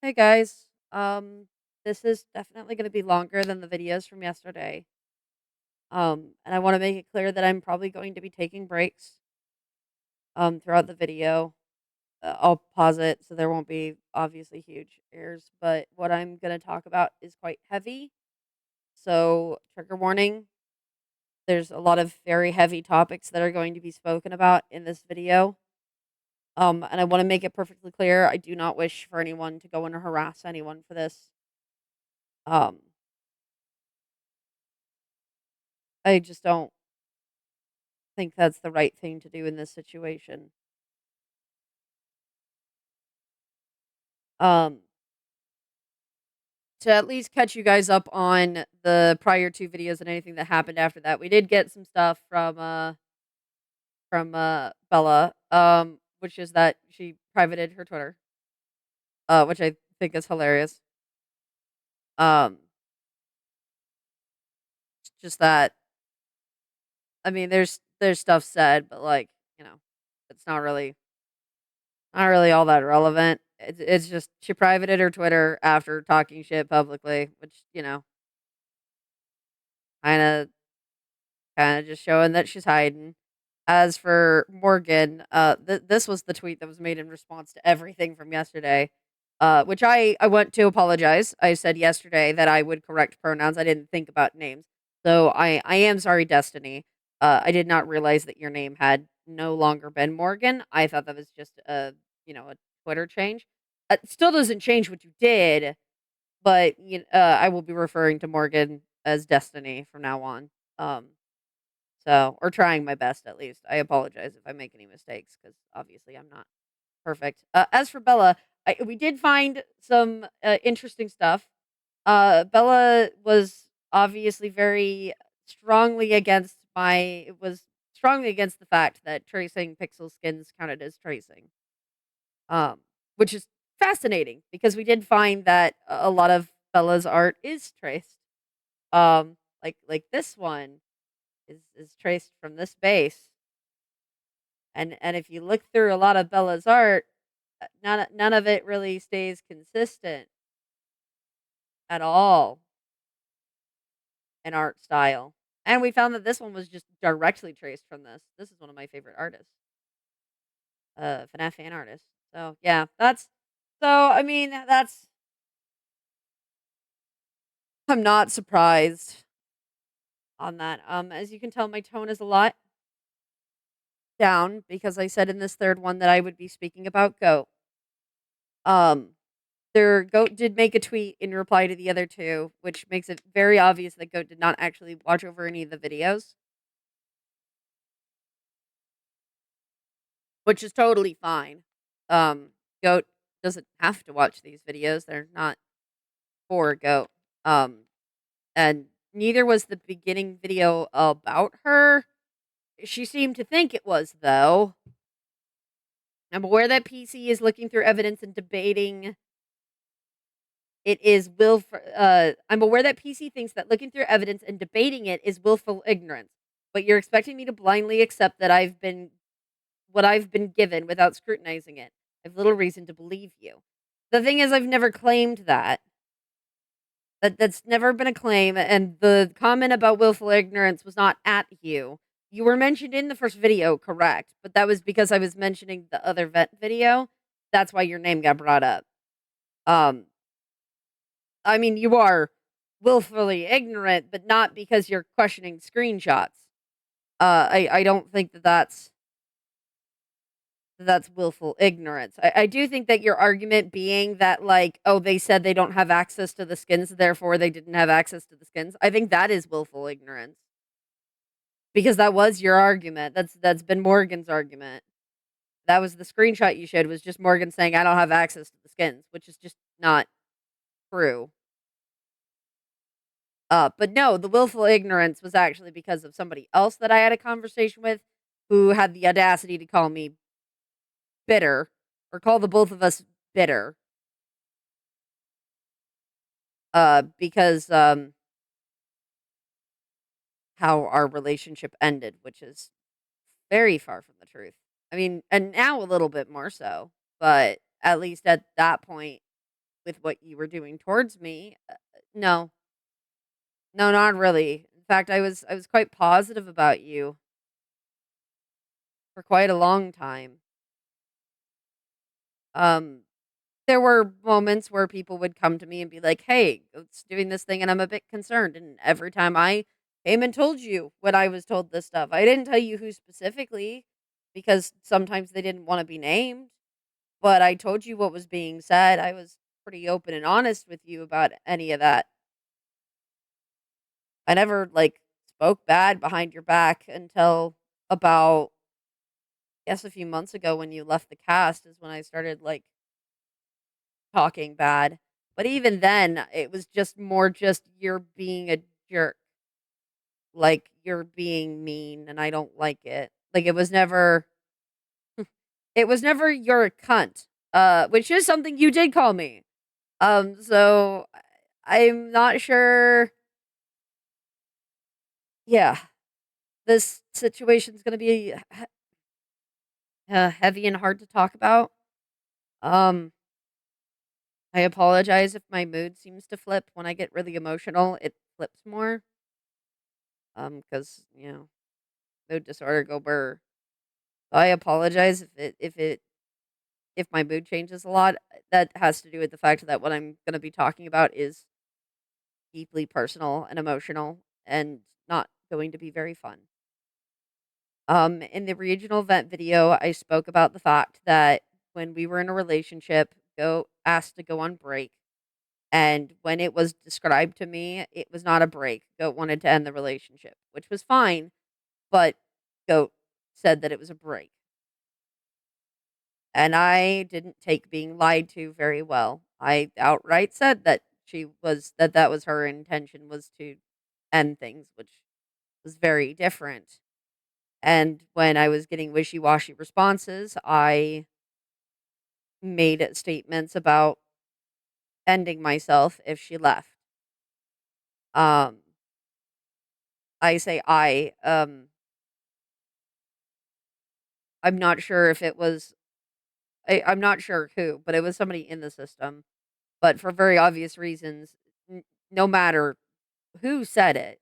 Hey guys, this is definitely going to be longer than the videos from yesterday. And I want to make it clear that I'm probably going to be taking breaks throughout the video. I'll pause it so there won't be obviously huge errors, but what I'm going to talk about is quite heavy. So, trigger warning, there's a lot of very heavy topics that are going to be spoken about in this video. And I want to make it perfectly clear, I do not wish for anyone to go and harass anyone for this. Um, I just don't think that's the right thing to do in this situation. Um, to at least catch you guys up on the prior two videos and anything that happened after that, we did get some stuff from Bella, which is that she privated her Twitter, which I think is hilarious. Um, it's just that I mean, there's stuff said, but like you know, it's not really all that relevant. It's just she privated her Twitter after talking shit publicly, which kind of Kinda just showing that she's hiding. As for Morgan, this was the tweet that was made in response to everything from yesterday, which I want to apologize. I said yesterday that I would correct pronouns. I didn't think about names. So I am sorry, Destiny. I did not realize that your name had no longer been Morgan. I thought that was just a Twitter change. It still doesn't change what you did, but I will be referring to Morgan as Destiny from now on. Um, or trying my best at least. I apologize if I make any mistakes because obviously I'm not perfect. As for Bella, we did find some interesting stuff. Bella was obviously very strongly against was strongly against the fact that tracing pixel skins counted as tracing. Which is fascinating because we did find that a lot of Bella's art is traced. Like this one is traced from this base. And if you look through a lot of Bella's art, none of it really stays consistent at all in art style. And we found that this one was just directly traced from this. This is one of my favorite artists, FNAF fan artist. So yeah, I mean that's I'm not surprised on that. As you can tell, my tone is a lot down because I said in this third one that I would be speaking about Goat. Um, Their Goat did make a tweet in reply to the other two, which makes it very obvious that Goat did not actually watch over any of the videos, which is totally fine. Goat doesn't have to watch these videos; they're not for Goat. Um, and neither was the beginning video about her. She seemed to think it was, though. I'm aware that PC is looking through evidence and debating it is willful. I'm aware that PC thinks that looking through evidence and debating it is willful ignorance, but you're expecting me to blindly accept that I've been given without scrutinizing it. I have little reason to believe you. The thing is, I've never claimed that. That's never been a claim, and the comment about willful ignorance was not at you. You were mentioned in the first video, correct? But that was because I was mentioning the other vet video. That's why your name got brought up. Um, I mean, you are willfully ignorant, but not because you're questioning screenshots. I don't think that's willful ignorance. I do think that your argument being that like, oh, they said they don't have access to the skins, therefore they didn't have access to the skins. I think that is willful ignorance because that was your argument. That's been Morgan's argument. That was the screenshot you showed was just Morgan saying I don't have access to the skins, which is just not true. But no, the willful ignorance was actually because of somebody else that I had a conversation with who had the audacity to call me bitter or call the both of us bitter. Because how our relationship ended, which is very far from the truth. I mean, and now a little bit more so, but at least at that point with what you were doing towards me. No, no, not really. In fact, I was quite positive about you for quite a long time. Um, there were moments where people would come to me and be like, "Hey, it's doing this thing," and I'm a bit concerned. And every time I came and told you when I was told this stuff, I didn't tell you who specifically because sometimes they didn't want to be named, but I told you what was being said. I was pretty open and honest with you about any of that. I never spoke bad behind your back until about, I guess, a few months ago when you left the cast is when I started talking bad. But even then, it was just more just you're being a jerk. Like you're being mean and I don't like it. Like it was never you're a cunt. Which is something you did call me. So I'm not sure. Yeah, this situation's going to be heavy and hard to talk about. Um I apologize if my mood seems to flip when I get really emotional. It flips more. Cuz mood disorder go burr. I apologize if my mood changes a lot. That has to do with the fact that what I'm going to be talking about is deeply personal and emotional and not going to be very fun. In the regional vent video, I spoke about the fact that when we were in a relationship, go asked to go on break. And when it was described to me, it was not a break. Goat wanted to end the relationship, which was fine, but Goat said that it was a break. And I didn't take being lied to very well. I outright said that that was her intention was to end things, which was very different. And when I was getting wishy-washy responses, I made statements about ending myself if she left. Um, I say I'm not sure if it was I'm not sure who, but it was somebody in the system. But for very obvious reasons, no matter who said it,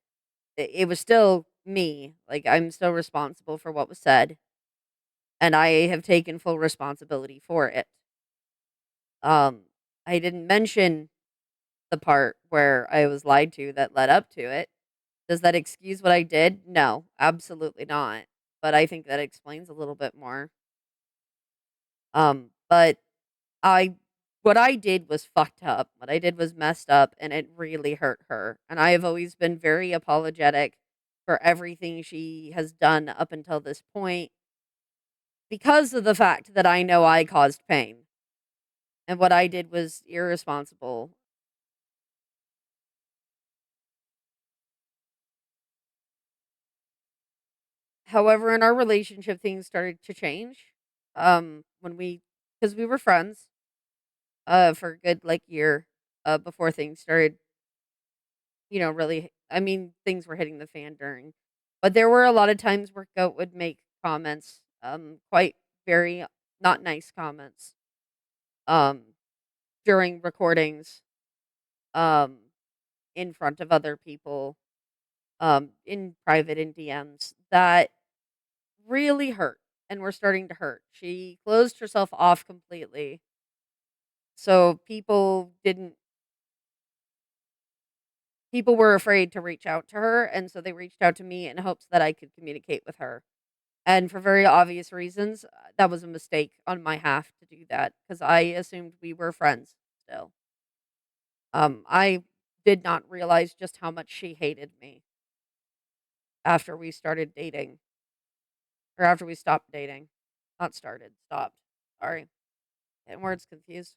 it was still me. Like I'm still responsible for what was said, and I have taken full responsibility for it. Um, I didn't mention the part where I was lied to that led up to it. Does that excuse what I did? No, absolutely not. But I think that explains a little bit more. But I what I did was fucked up. What I did was messed up and it really hurt her. And I have always been very apologetic for everything she has done up until this point because of the fact that I know I caused pain. And what I did was irresponsible. However, in our relationship things started to change. When we Because we were friends for a good year before things started, really, I mean, things were hitting the fan during. But there were a lot of times where Goat would make comments, quite very not nice comments, um, during recordings, um, in front of other people, in private in DMs that really hurt and were starting to hurt. She closed herself off completely. So people were afraid to reach out to her, and so they reached out to me in hopes that I could communicate with her. And for very obvious reasons, that was a mistake on my half to do that because I assumed we were friends still. I did not realize just how much she hated me after we started dating or after we stopped dating. Not started, stopped. Sorry. Getting words confused.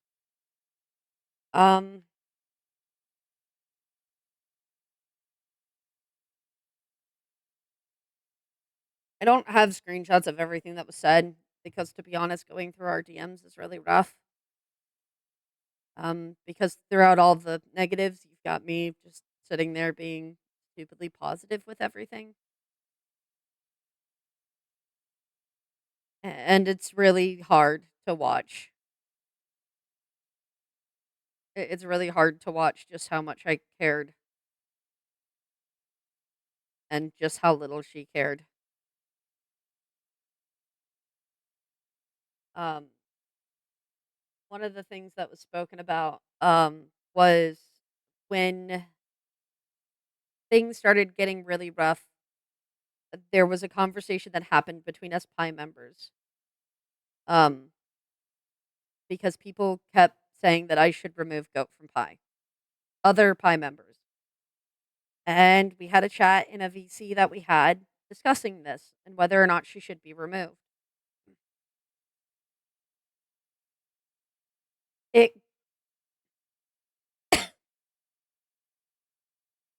Um, I don't have screenshots of everything that was said because, to be honest, going through our DMs is really rough. Because throughout all the negatives, you've got me just sitting there being stupidly positive with everything. And it's really hard to watch. It's really hard to watch just how much I cared and just how little she cared. Um, One of the things that was spoken about was when things started getting really rough. There was a conversation that happened between us Pi members, um, because people kept saying that I should remove Goat from Pi. Other Pi members. And we had a chat in a VC that we had discussing this and whether or not she should be removed. It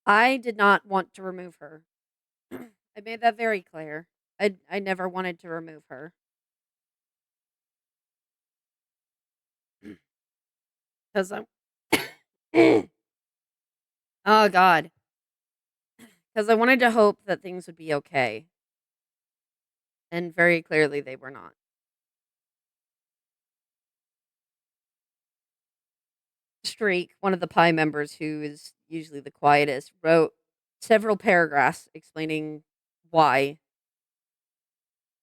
I did not want to remove her. I made that very clear. I never wanted to remove her because I'm oh god, because I wanted to hope that things would be okay, and very clearly they were not. Streak, one of the Pi members who is usually the quietest, wrote several paragraphs explaining why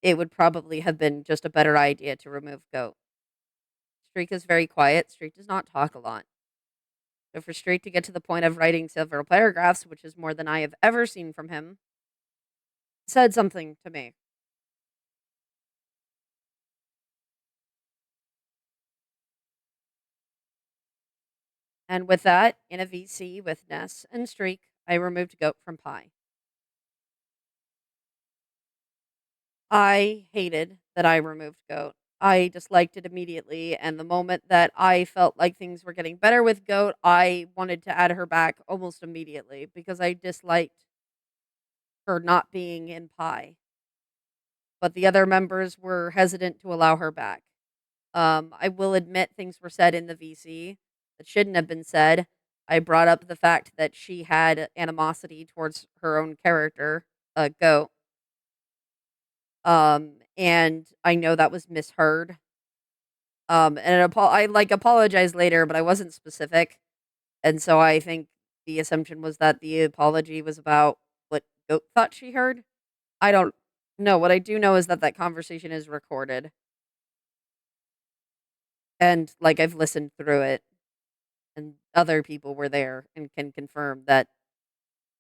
it would probably have been just a better idea to remove Goat. Streak is very quiet. Streak does not talk a lot. So for Streak to get to the point of writing several paragraphs, which is more than I have ever seen from him, said something to me. And with that, in a VC with Ness and Streak, I removed Goat from Pi. I hated that I removed Goat. I disliked it immediately, and the moment that I felt like things were getting better with Goat, I wanted to add her back almost immediately because I disliked her not being in Pi. But the other members were hesitant to allow her back. I will admit things were said in the VC that shouldn't have been said. I brought up the fact that she had animosity towards her own character, Goat. And I know that was misheard. I like apologized later, but I wasn't specific, and so I think the assumption was that the apology was about what Goat thought she heard. I don't know. What I do know is that that conversation is recorded, and like I've listened through it, and other people were there and can confirm that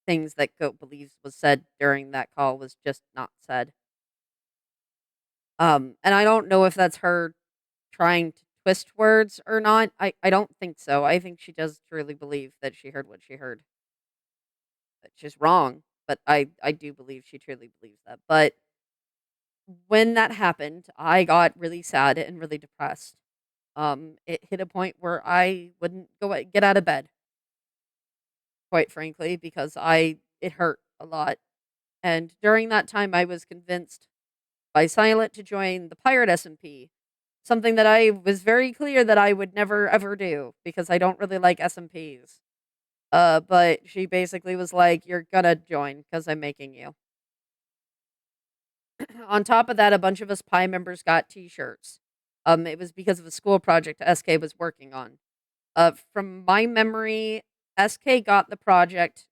things that Goat believes was said during that call was just not said. And I don't know if that's her trying to twist words or not. I don't think so. I think she does truly believe that she heard what she heard. That she's wrong, but I do believe she truly believes that. But when that happened, I got really sad and really depressed. It hit a point where I wouldn't get out of bed, quite frankly, because I it hurt a lot. And during that time, I was convinced by Silent to join the Pirate SMP, something that I was very clear that I would never ever do because I don't really like SMPs. But she basically was like, "You're gonna join because I'm making you." On top of that, a bunch of us Pi members got T-shirts. It was because of a school project SK was working on. From my memory, SK got the project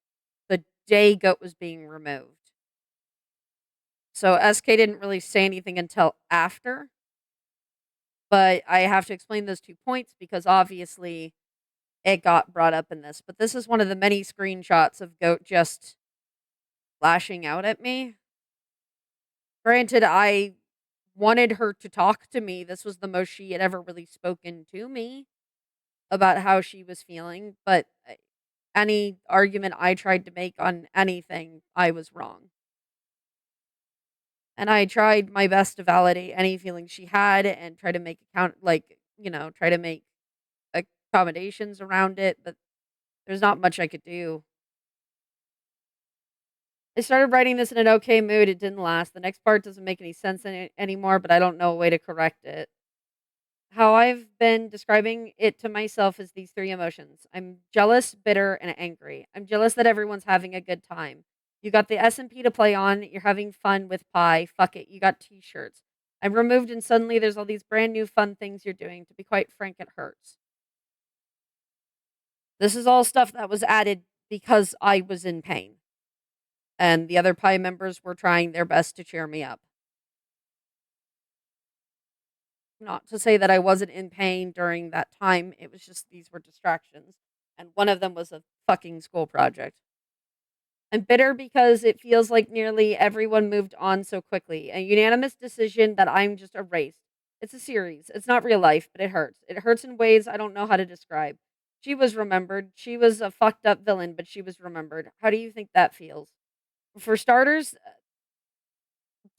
the day Goat was being removed. So SK didn't really say anything until after. But I have to explain those 2 points because obviously it got brought up in this. But this is one of the many screenshots of Goat just lashing out at me. Granted, I wanted her to talk to me. This was the most she had ever really spoken to me about how she was feeling. But any argument I tried to make on anything, I was wrong. And I tried my best to validate any feelings she had and try to make try to make accommodations around it. But there's not much I could do. I started writing this in an okay mood. It didn't last. The next part doesn't make any sense anymore, but I don't know a way to correct it. How I've been describing it to myself is these three emotions. I'm jealous, bitter, and angry. I'm jealous that everyone's having a good time. You got the SMP to play on. You're having fun with Pi. Fuck it. You got T-shirts. I'm removed, and suddenly there's all these brand new fun things you're doing. To be quite frank, it hurts. This is all stuff that was added because I was in pain, and the other Pi members were trying their best to cheer me up. Not to say that I wasn't in pain during that time, it was just these were distractions, and one of them was a fucking school project. I'm bitter because it feels like nearly everyone moved on so quickly. A unanimous decision that I'm just erased. It's a series. It's not real life, but it hurts. It hurts in ways I don't know how to describe. She was remembered. She was a fucked up villain, but she was remembered. How do you think that feels? For starters,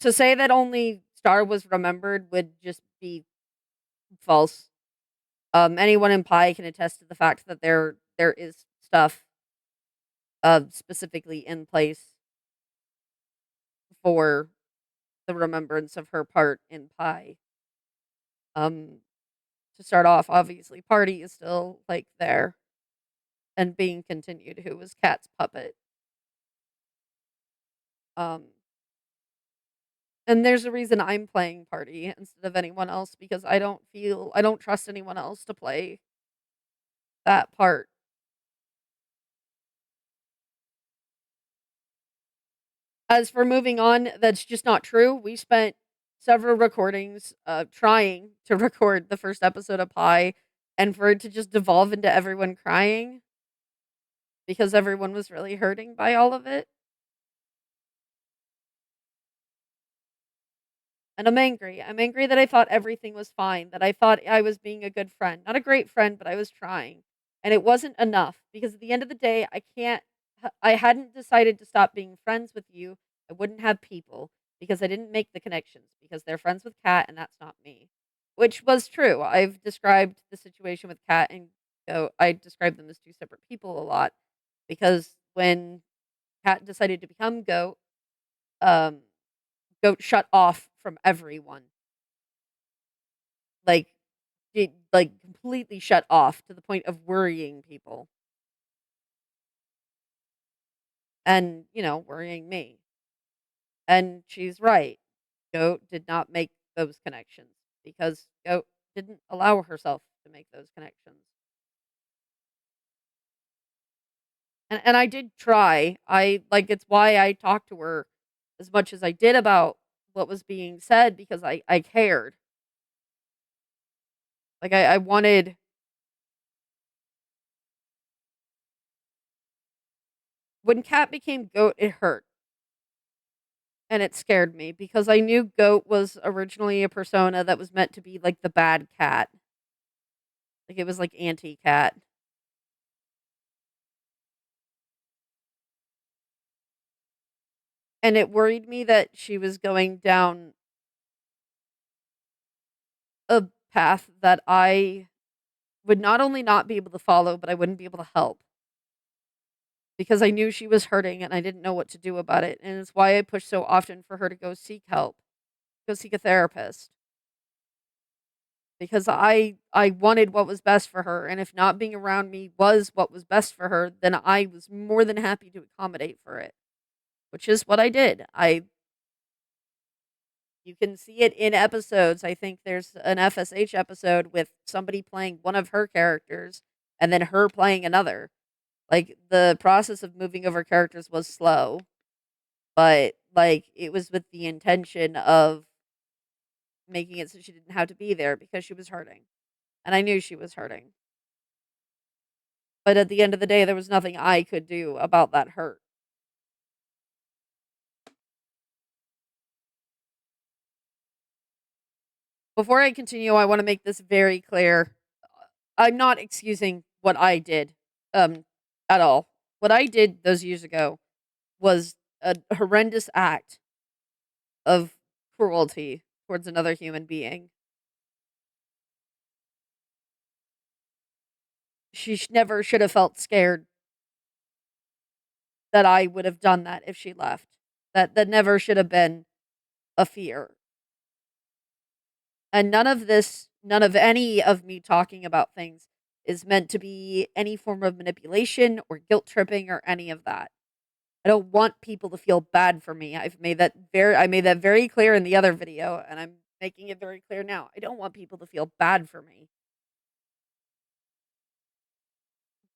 to say that only Star was remembered would just be false. Anyone in Pi can attest to the fact that there is stuff specifically in place for the remembrance of her part in Pi. Um, to start off, obviously, Party is still like there and being continued, who was Cat's puppet. Um, and there's a reason I'm playing Party instead of anyone else because I don't trust anyone else to play that part. As for moving on, that's just not true. We spent several recordings trying to record the first episode of Pi, and for it to just devolve into everyone crying because everyone was really hurting by all of it. And I'm angry. I'm angry that I thought everything was fine, that I thought I was being a good friend. Not a great friend, but I was trying. And it wasn't enough because at the end of the day, I hadn't decided to stop being friends with you. I wouldn't have people because I didn't make the connections because they're friends with Kat and that's not me. Which was true. I've described the situation with Kat and I described them as two separate people a lot because when Kat decided to become Goat, um, Goat shut off from everyone. Like it like completely shut off to the point of worrying people and, worrying me. And she's right. Goat did not make those connections because Goat didn't allow herself to make those connections. And I did try. It's why I talked to her as much as I did about what was being said because I cared. I wanted when Cat became Goat, it hurt and it scared me because I knew Goat was originally a persona that was meant to be like the bad cat. Like it was like anti cat. And it worried me that she was going down a path that I would not only not be able to follow, but I wouldn't be able to help because I knew she was hurting and I didn't know what to do about it. And it's why I pushed so often for her to go seek help, go seek a therapist. Because I wanted what was best for her, and if not being around me was what was best for her, then I was more than happy to accommodate for it, which is what I did. I You can see it in episodes. I think there's an FSH episode with somebody playing one of her characters and then her playing another. Like the process of moving over characters was slow, but like it was with the intention of making it so she didn't have to be there because she was hurting. And I knew she was hurting. But at the end of the day, there was nothing I could do about that hurt. Before I continue, I want to make this very clear. I'm not excusing what I did at all. What I did those years ago was a horrendous act of cruelty towards another human being. Never should have felt scared that I would have done that if she left. That never should have been a fear. And none of any of me talking about things is meant to be any form of manipulation or guilt tripping or any of that. I don't want people to feel bad for me. I made that very clear in the other video and I'm making it very clear now. I don't want people to feel bad for me.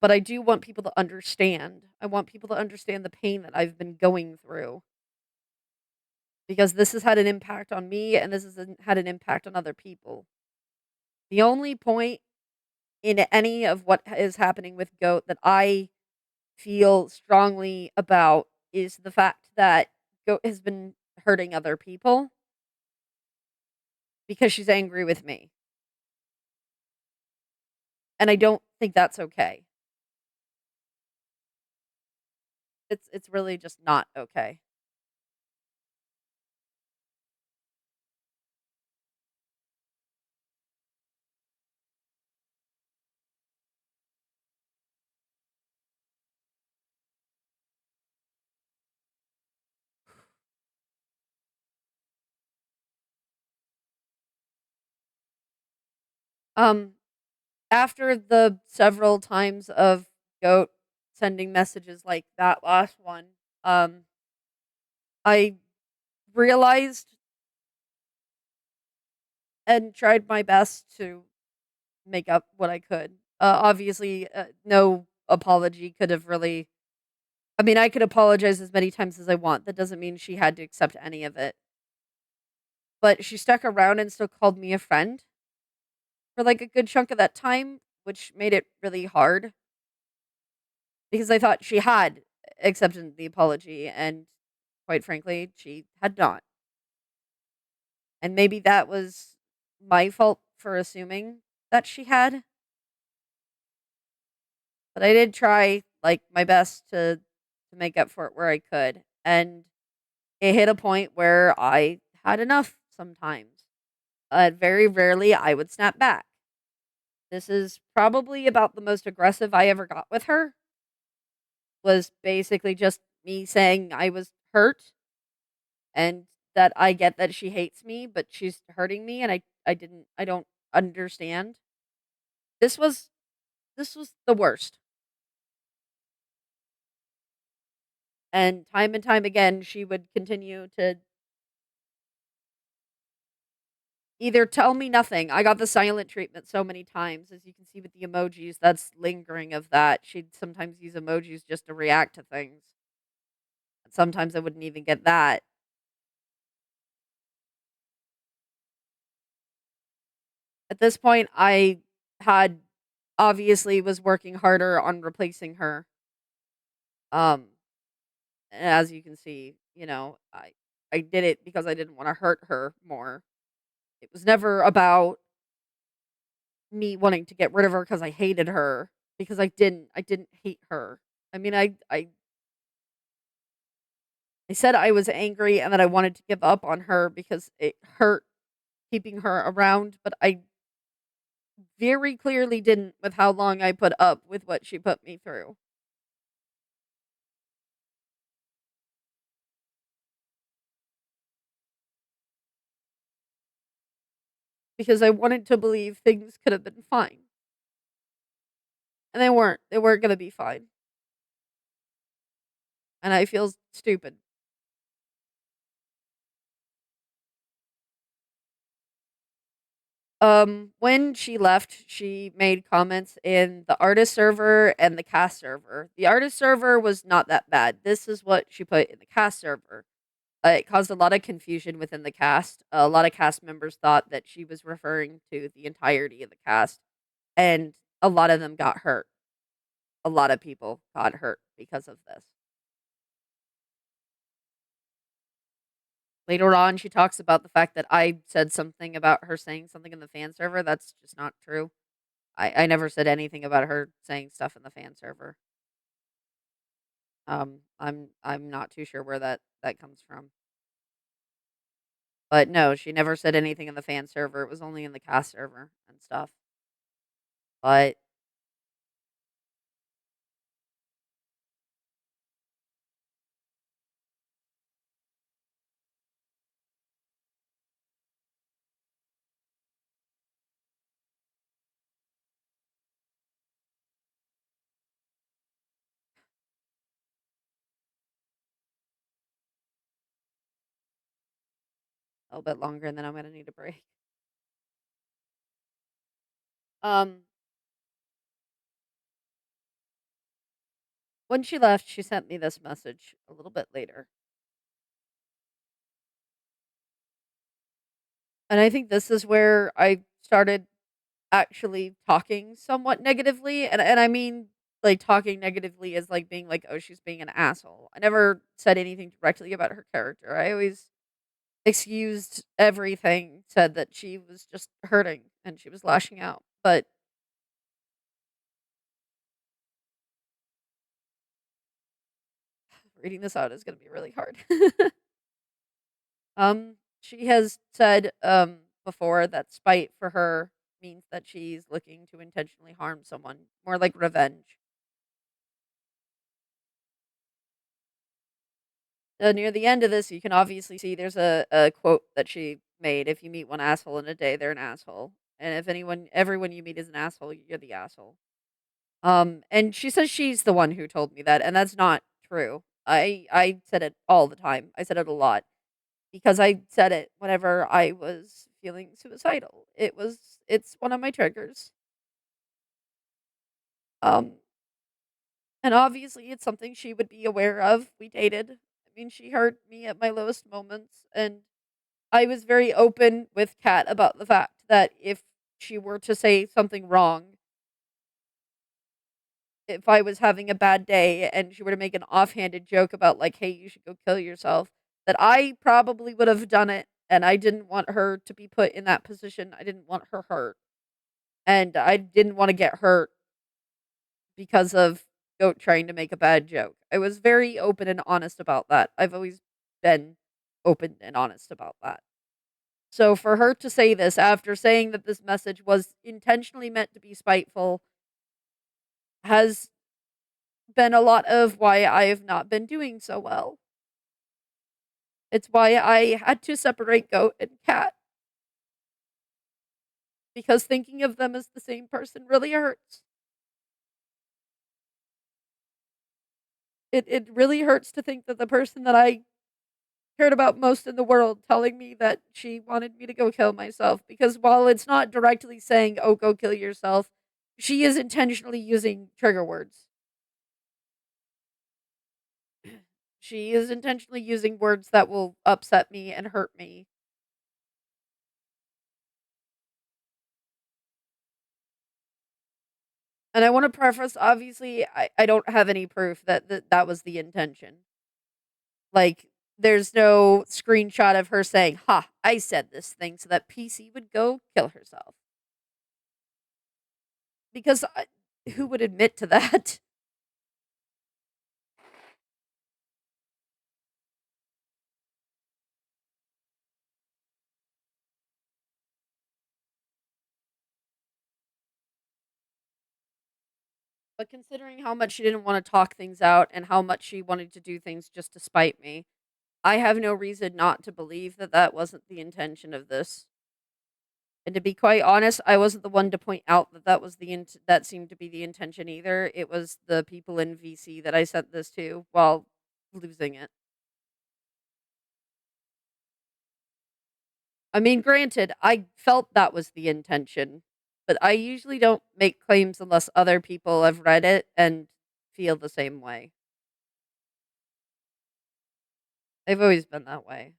but I do want people to understand. I want people to understand the pain that I've been going through because this has had an impact on me and this has had an impact on other people. The only point in any of what is happening with Goat that I feel strongly about is the fact that Goat has been hurting other people because she's angry with me. And I don't think that's okay. It's really just not okay. Um After the several times of Goat sending messages like that last one, um I realized and tried my best to make up what I could. Obviously, no apology could have really. I mean, I could apologize as many times as I want. That doesn't mean she had to accept any of it. But she stuck around and still called me a friend for like a good chunk of that time, which made it really hard because I thought she had accepted the apology, and quite frankly, she had not. And maybe that was my fault for assuming that she had. But I did try like my best to make up for it where I could. And it hit a point where I had enough sometimes. Very rarely I would snap back. This is probably about the most aggressive I ever got with her. Was basically just me saying I was hurt and that I get that she hates me, but she's hurting me and I don't understand. This was this was the worst. And time again she would continue to either tell me nothing. I got the silent treatment so many times, as you can see with the emojis, that's lingering of that. She'd sometimes use emojis just to react to things. And sometimes I wouldn't even get that. At this point, I had obviously was working harder on replacing her. Um, and as you can see, I did it because I didn't want to hurt her more. It was never about me wanting to get rid of her because I hated her because I didn't hate her. I mean, I said I was angry and that I wanted to give up on her because it hurt keeping her around, but I very clearly didn't with how long I put up with what she put me through. Because I wanted to believe things could have been fine. And they weren't. They weren't going to be fine. And I feel stupid. When she left, she made comments in the artist server and the cast server. The artist server was not that bad. This is what she put in the cast server. It caused a lot of confusion within the cast. A lot of cast members thought that she was referring to the entirety of the cast, and a lot of them got hurt. A lot of people got hurt because of this. Later on, she talks about the fact that I said something about her saying something in the fan server. That's just not true. I never said anything about her saying stuff in the fan server. I'm not too sure where that comes from. But no, she never said anything in the fan server. It was only in the cast server and stuff. But a little bit longer and then I'm gonna need a break. Um When she left, she sent me this message a little bit later. And I think this is where I started actually talking somewhat negatively. And I mean, like, talking negatively is like being like, oh, she's being an asshole. I never said anything directly about her character. I always excused everything, said that she was just hurting and she was lashing out. But reading this out is going to be really hard. She has said before that spite for her means that she's looking to intentionally harm someone, more like revenge. Near the end of this, you can obviously see there's a quote that she made: "If you meet one asshole in a day, they're an asshole, and if everyone you meet is an asshole, you're the asshole." And she says she's the one who told me that, and that's not true. I said it all the time. I said it a lot because I said it whenever I was feeling suicidal. It's one of my triggers. Um, and obviously it's something she would be aware of. We dated. I mean, she heard me at my lowest moments, and I was very open with Kat about the fact that if she were to say something wrong, if I was having a bad day and she were to make an offhanded joke about, like, "Hey, you should go kill yourself," that I probably would have done it, and I didn't want her to be put in that position. I didn't want her hurt, and I didn't wanna get hurt because of Goat trying to make a bad joke. I was very open and honest about that. I've always been open and honest about that. So for her to say this after saying that this message was intentionally meant to be spiteful has been a lot of why I have not been doing so well. It's why I had to separate Goat and Cat, because thinking of them as the same person really hurts. It really hurts to think that the person that I cared about most in the world telling me that she wanted me to go kill myself, because while it's not directly saying, "Oh, go kill yourself," she is intentionally using trigger words. She is intentionally using words that will upset me and hurt me. And I want to preface, obviously, I don't have any proof that that was the intention. Like, there's no screenshot of her saying, "Ha, I said this thing so that PC would go kill herself." Because who would admit to that? But considering how much she didn't want to talk things out and how much she wanted to do things just to spite me, I have no reason not to believe that that wasn't the intention of this. And to be quite honest, I wasn't the one to point out that that was that seemed to be the intention either. It was the people in VC that I sent this to while losing it. I mean, granted, I felt that was the intention, but I usually don't make claims unless other people have read it and feel the same way. I've always been that way.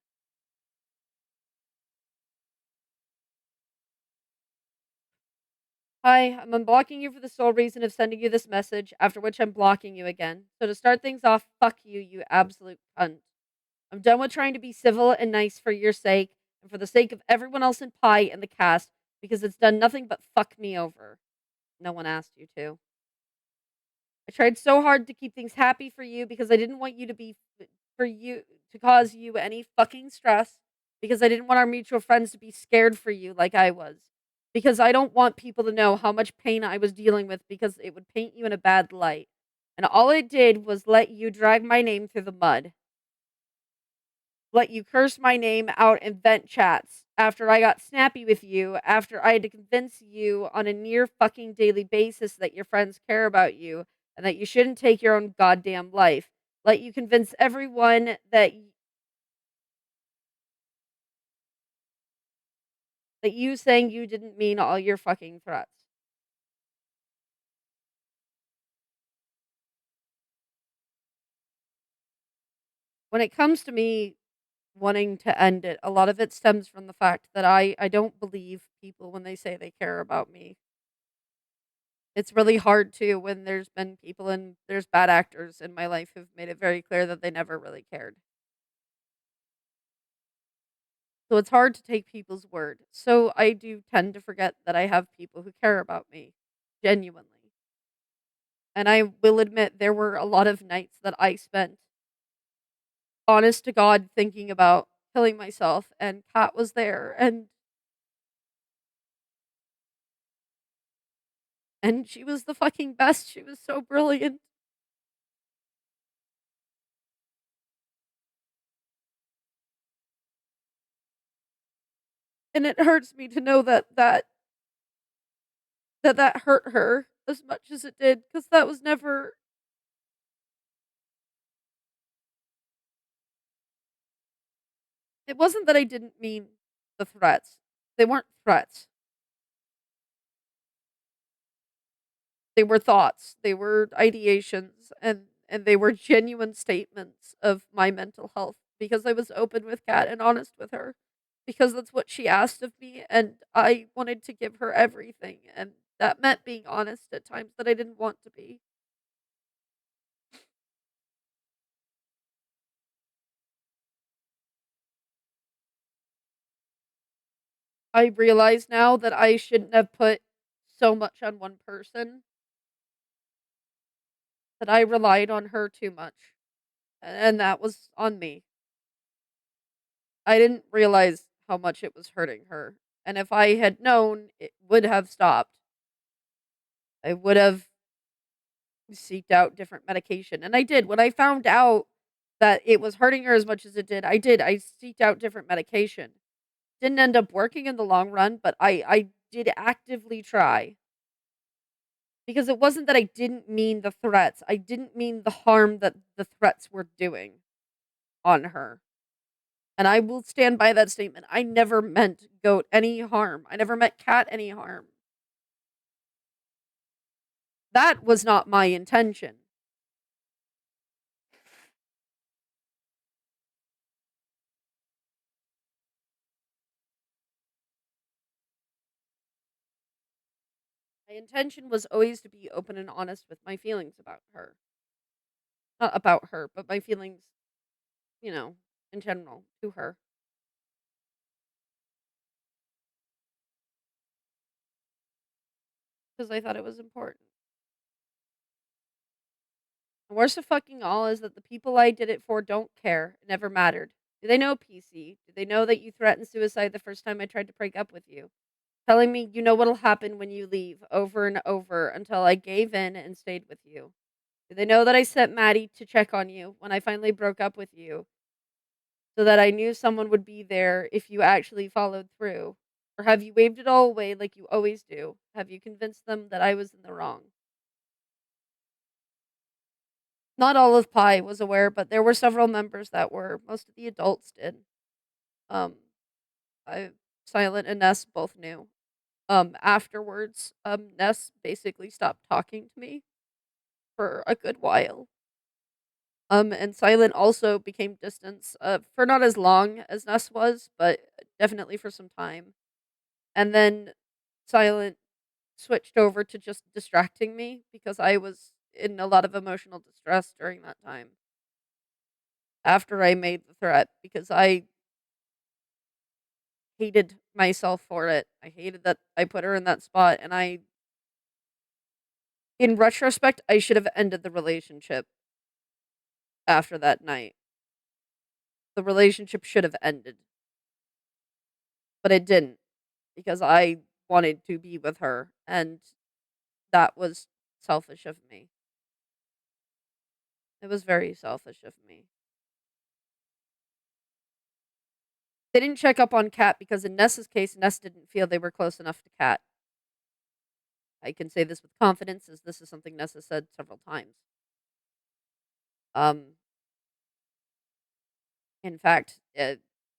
Hi, I'm unblocking you for the sole reason of sending you this message, after which I'm blocking you again. So to start things off, fuck you, you absolute cunt. I'm done with trying to be civil and nice for your sake, and for the sake of everyone else in Pi and the cast, because it's done nothing but fuck me over. No one asked you to. I tried so hard to keep things happy for you because I didn't want you to be for you to cause you any fucking stress, because I didn't want our mutual friends to be scared for you like I was. Because I don't want people to know how much pain I was dealing with, because it would paint you in a bad light. And all it did was let you drag my name through the mud. Let you curse my name out in vent chats after I got snappy with you, after I had to convince you on a near fucking daily basis that your friends care about you and that you shouldn't take your own goddamn life. Let you convince everyone that you saying you didn't mean all your fucking threats. when it comes to me wanting to end it, a lot of it stems from the fact that I don't believe people when they say they care about me. It's really hard to when there's been people and there's bad actors in my life who've made it very clear that they never really cared. So it's hard to take people's word. So I do tend to forget that I have people who care about me genuinely. And I will admit there were a lot of nights that I spent honest to God thinking about killing myself, and Kat was there, and she was the fucking best. She was so brilliant. And it hurts me to know that hurt her as much as it did, because that was never. It wasn't that I didn't mean the threats. They weren't threats. They were thoughts. They were ideations, and they were genuine statements of my mental health because I was open with Kat and honest with her because that's what she asked of me, and I wanted to give her everything, and that meant being honest at times that I didn't want to be. I realize now that I shouldn't have put so much on one person, that I relied on her too much, and that was on me. I didn't realize how much it was hurting her, and if I had known, it would have stopped. I would have seeked out different medication, and I did. When I found out that it was hurting her as much as it did, I did. I seeked out different medication. Didn't end up working in the long run, but I did actively try because it wasn't that I didn't mean the threats. I didn't mean the harm that the threats were doing on her. And I will stand by that statement. I never meant Goat any harm. I never meant Cat any harm. That was not my intention. My intention was always to be open and honest with my feelings about her. Not about her, but my feelings, you know, in general to her. Because I thought it was important. And worst of fucking all is that the people I did it for don't care. It never mattered. Do they know PC? Do they know that you threatened suicide the first time I tried to break up with you? Telling me you know what'll happen when you leave over and over until I gave in and stayed with you. Do they know that I sent Maddie to check on you when I finally broke up with you so that I knew someone would be there if you actually followed through? Or have you waved it all away like you always do? Have you convinced them that I was in the wrong? Not all of Pi was aware, but there were several members that were. Most of the adults did. Um, I Silent and Ness both knew. Afterwards, Ness basically stopped talking to me for a good while. And Silent also became distance, for not as long as Ness was, but definitely for some time. And then Silent switched over to just distracting me because I was in a lot of emotional distress during that time after I made the threat because I hated myself for it. I hated that I put her in that spot, and in retrospect, I should have ended the relationship after that night. The relationship should have ended, but it didn't because I wanted to be with her, and that was selfish of me. It was very selfish of me. They didn't check up on Kat because in Ness's case, Ness didn't feel they were close enough to Kat. I can say this with confidence, as this is something Ness has said several times. Um, in fact,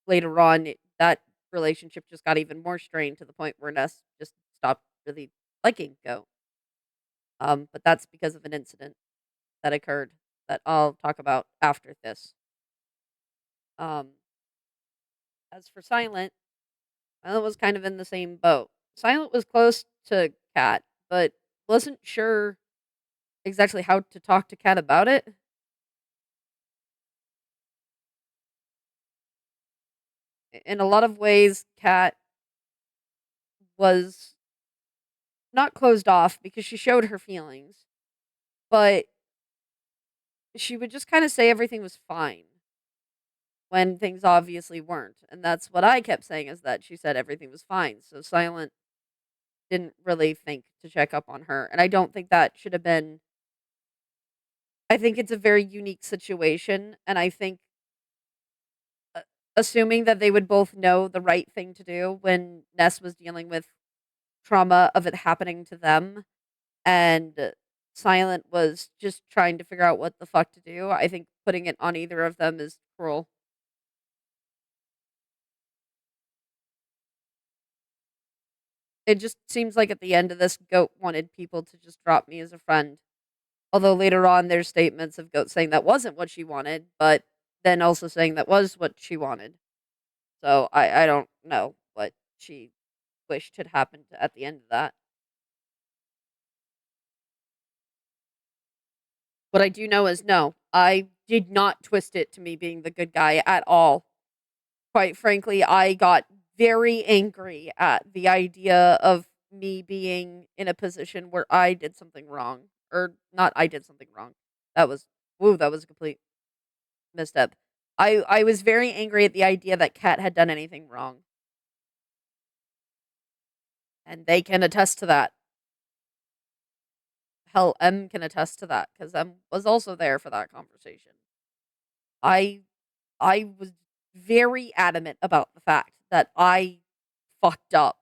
later on, that relationship just got even more strained to the point where Ness just stopped really liking Go. But that's because of an incident that occurred that I'll talk about after this. Um, as for Silent, Silent was kind of in the same boat. Silent was close to Kat, but wasn't sure exactly how to talk to Kat about it. In a lot of ways, Kat was not closed off because she showed her feelings, but she would just kind of say everything was fine when things obviously weren't. And that's what I kept saying, is that she said everything was fine. So Silent didn't really think to check up on her. And I don't think that should have been, I think it's a very unique situation. And I think, uh, assuming that they would both know the right thing to do when Ness was dealing with trauma of it happening to them, and Silent was just trying to figure out what the fuck to do, I think putting it on either of them is cruel. It just seems like at the end of this, Goat wanted people to just drop me as a friend. Although later on, there's statements of Goat saying that wasn't what she wanted, but then also saying that was what she wanted. So I don't know what she wished had happened at the end of that. What I do know is no, I did not twist it to me being the good guy at all. Quite frankly, I got very angry at the idea of me being in a position where I did something wrong. Or not I did something wrong. That was that was a complete misstep. I was very angry at the idea that Kat had done anything wrong. And they can attest to that. Hell, M can attest to that because M was also there for that conversation. I I was very adamant about the fact that I fucked up,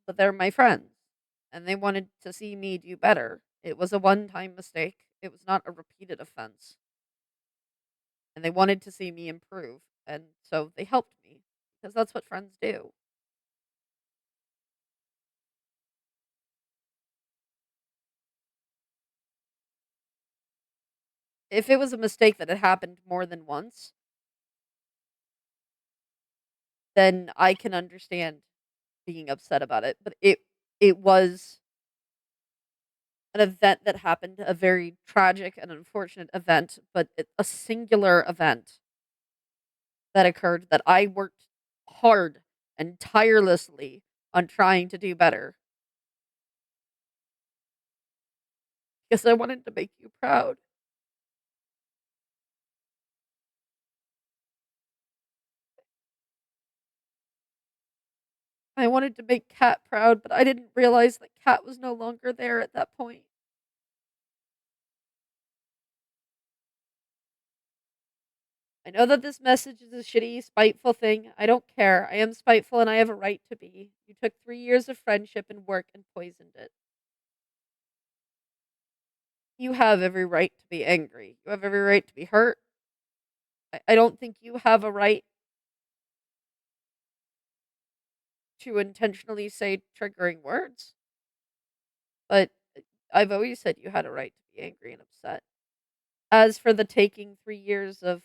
but they're my friends and they wanted to see me do better. It was a one time mistake, it was not a repeated offense. And they wanted to see me improve. And so they helped me because that's what friends do. If it was a mistake that had happened more than once, then I can understand being upset about it. But it was an event that happened, a very tragic and unfortunate event, but a singular event that occurred that I worked hard and tirelessly on trying to do better because I wanted to make you proud. I wanted to make Kat proud, but I didn't realize that Kat was no longer there at that point. I know that this message is a shitty, spiteful thing. I don't care. I am spiteful and I have a right to be. You took 3 years of friendship and work and poisoned it. You have every right to be angry. You have every right to be hurt. I don't think you have a right to intentionally say triggering words, but I've always said you had a right to be angry and upset. As for the taking 3 years of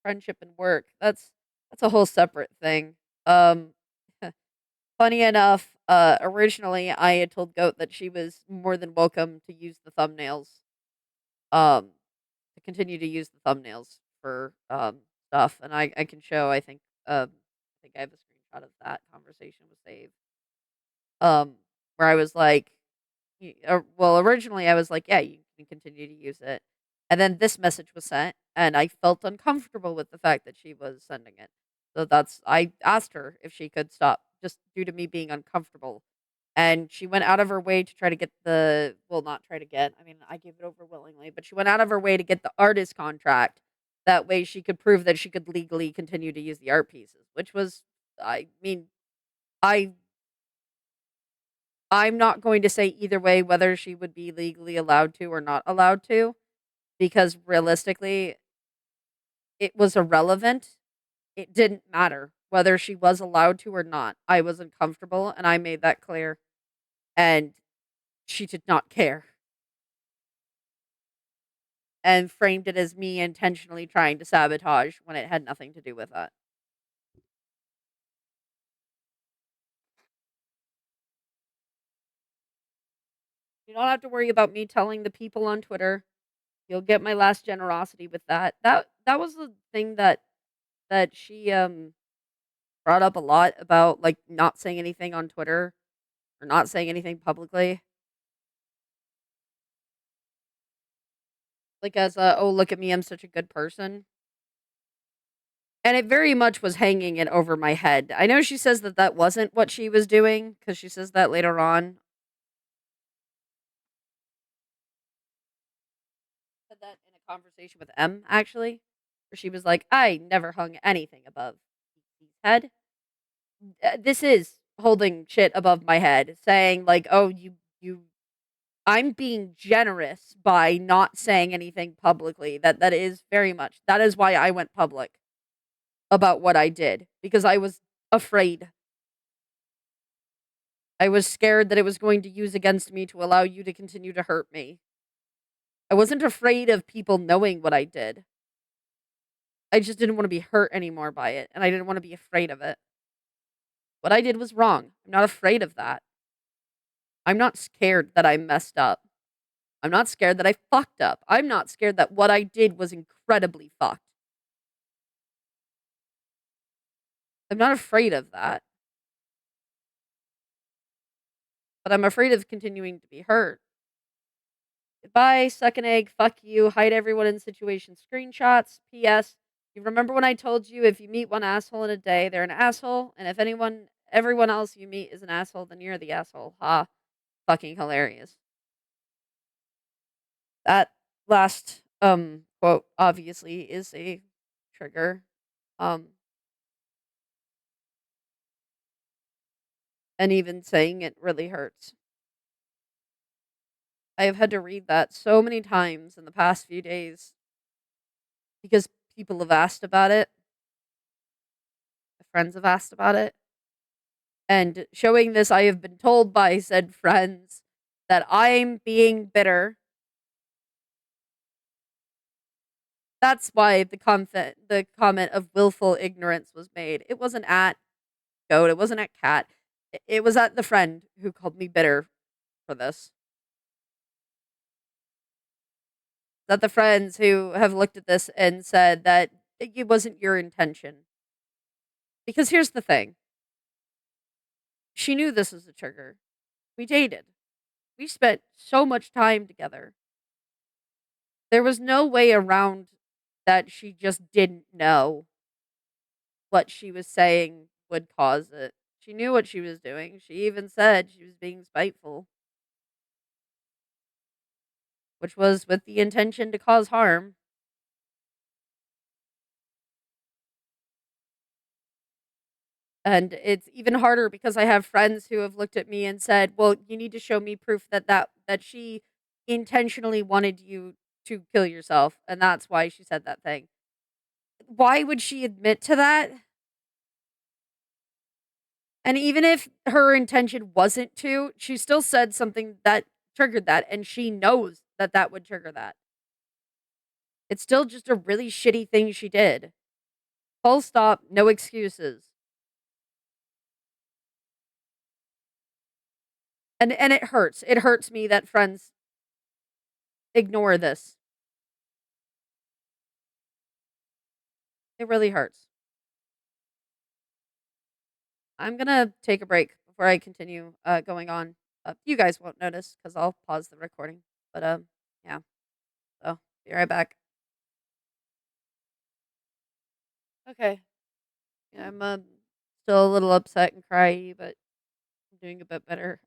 friendship and work, that's a whole separate thing. Um, funny enough, originally I had told Goat that she was more than welcome to use the thumbnails, um, to continue to use the thumbnails for stuff, and I can show. I think I have a screenshot of that conversation was saved. Um, where I was like, well, originally I was like, yeah, you can continue to use it. And then this message was sent, and I felt uncomfortable with the fact that she was sending it. So I asked her if she could stop, just due to me being uncomfortable. And she went out of her way to try to get not try to get, I mean, I gave it over willingly, but she went out of her way to get the artist contract. That way she could prove that she could legally continue to use the art pieces, which was, I mean, I I'm not going to say either way whether she would be legally allowed to or not allowed to, because realistically, it was irrelevant. It didn't matter whether she was allowed to or not. I was uncomfortable and I made that clear. And she did not care. and framed it as me intentionally trying to sabotage when it had nothing to do with that. You don't have to worry about me telling the people on Twitter. You'll get my last generosity with that. That was the thing that she brought up a lot about, like, not saying anything on Twitter or not saying anything publicly. Like, as a, "Oh, look at me, I'm such a good person." And it very much was hanging it over my head. I know she says that that wasn't what she was doing, because she says that later on. Said that in a conversation with M, actually, where she was like, "I never hung anything above his head." This is holding shit above my head, saying like, "Oh, you I'm being generous by not saying anything publicly." That is very much. That is why I went public about what I did, because I was afraid. I was scared that it was going to use against me to allow you to continue to hurt me. I wasn't afraid of people knowing what I did. I just didn't want to be hurt anymore by it, and I didn't want to be afraid of it. What I did was wrong. I'm not afraid of that. I'm not scared that I messed up. I'm not scared that I fucked up. I'm not scared that what I did was incredibly fucked. I'm not afraid of that. But I'm afraid of continuing to be hurt. Goodbye, suck an egg, fuck you, hide everyone in situation screenshots. P.S. You remember when I told you if you meet one asshole in a day, they're an asshole, and if everyone else you meet is an asshole, then you're the asshole. Ha. Fucking hilarious. That last quote obviously is a trigger. Um and even saying it really hurts. I have had to read that so many times in the past few days because people have asked about it. My friends have asked about it. And showing this, I have been told by said friends that I'm being bitter. That's why the comment of willful ignorance was made. It wasn't at Goat, it wasn't at Cat. It was at the friend who called me bitter for this. That the friends who have looked at this and said that it wasn't your intention. Because here's the thing. She knew this was a trigger. We dated. We spent so much time together. There was no way around that she just didn't know what she was saying would cause it. She knew what she was doing. She even said she was being spiteful, which was with the intention to cause harm. And it's even harder because I have friends who have looked at me and said, "Well, you need to show me proof that she intentionally wanted you to kill yourself, and that's why she said that thing." Why would she admit to that? And even if her intention wasn't to, she still said something that triggered that, and she knows that that would trigger that. It's still just a really shitty thing she did. Full stop, no excuses. And it hurts. It hurts me that friends ignore this. It really hurts. I'm gonna take a break before I continue going on. You guys won't notice because I'll pause the recording. But yeah. So be right back. Okay. Yeah, I'm still a little upset and cryy, but I'm doing a bit better.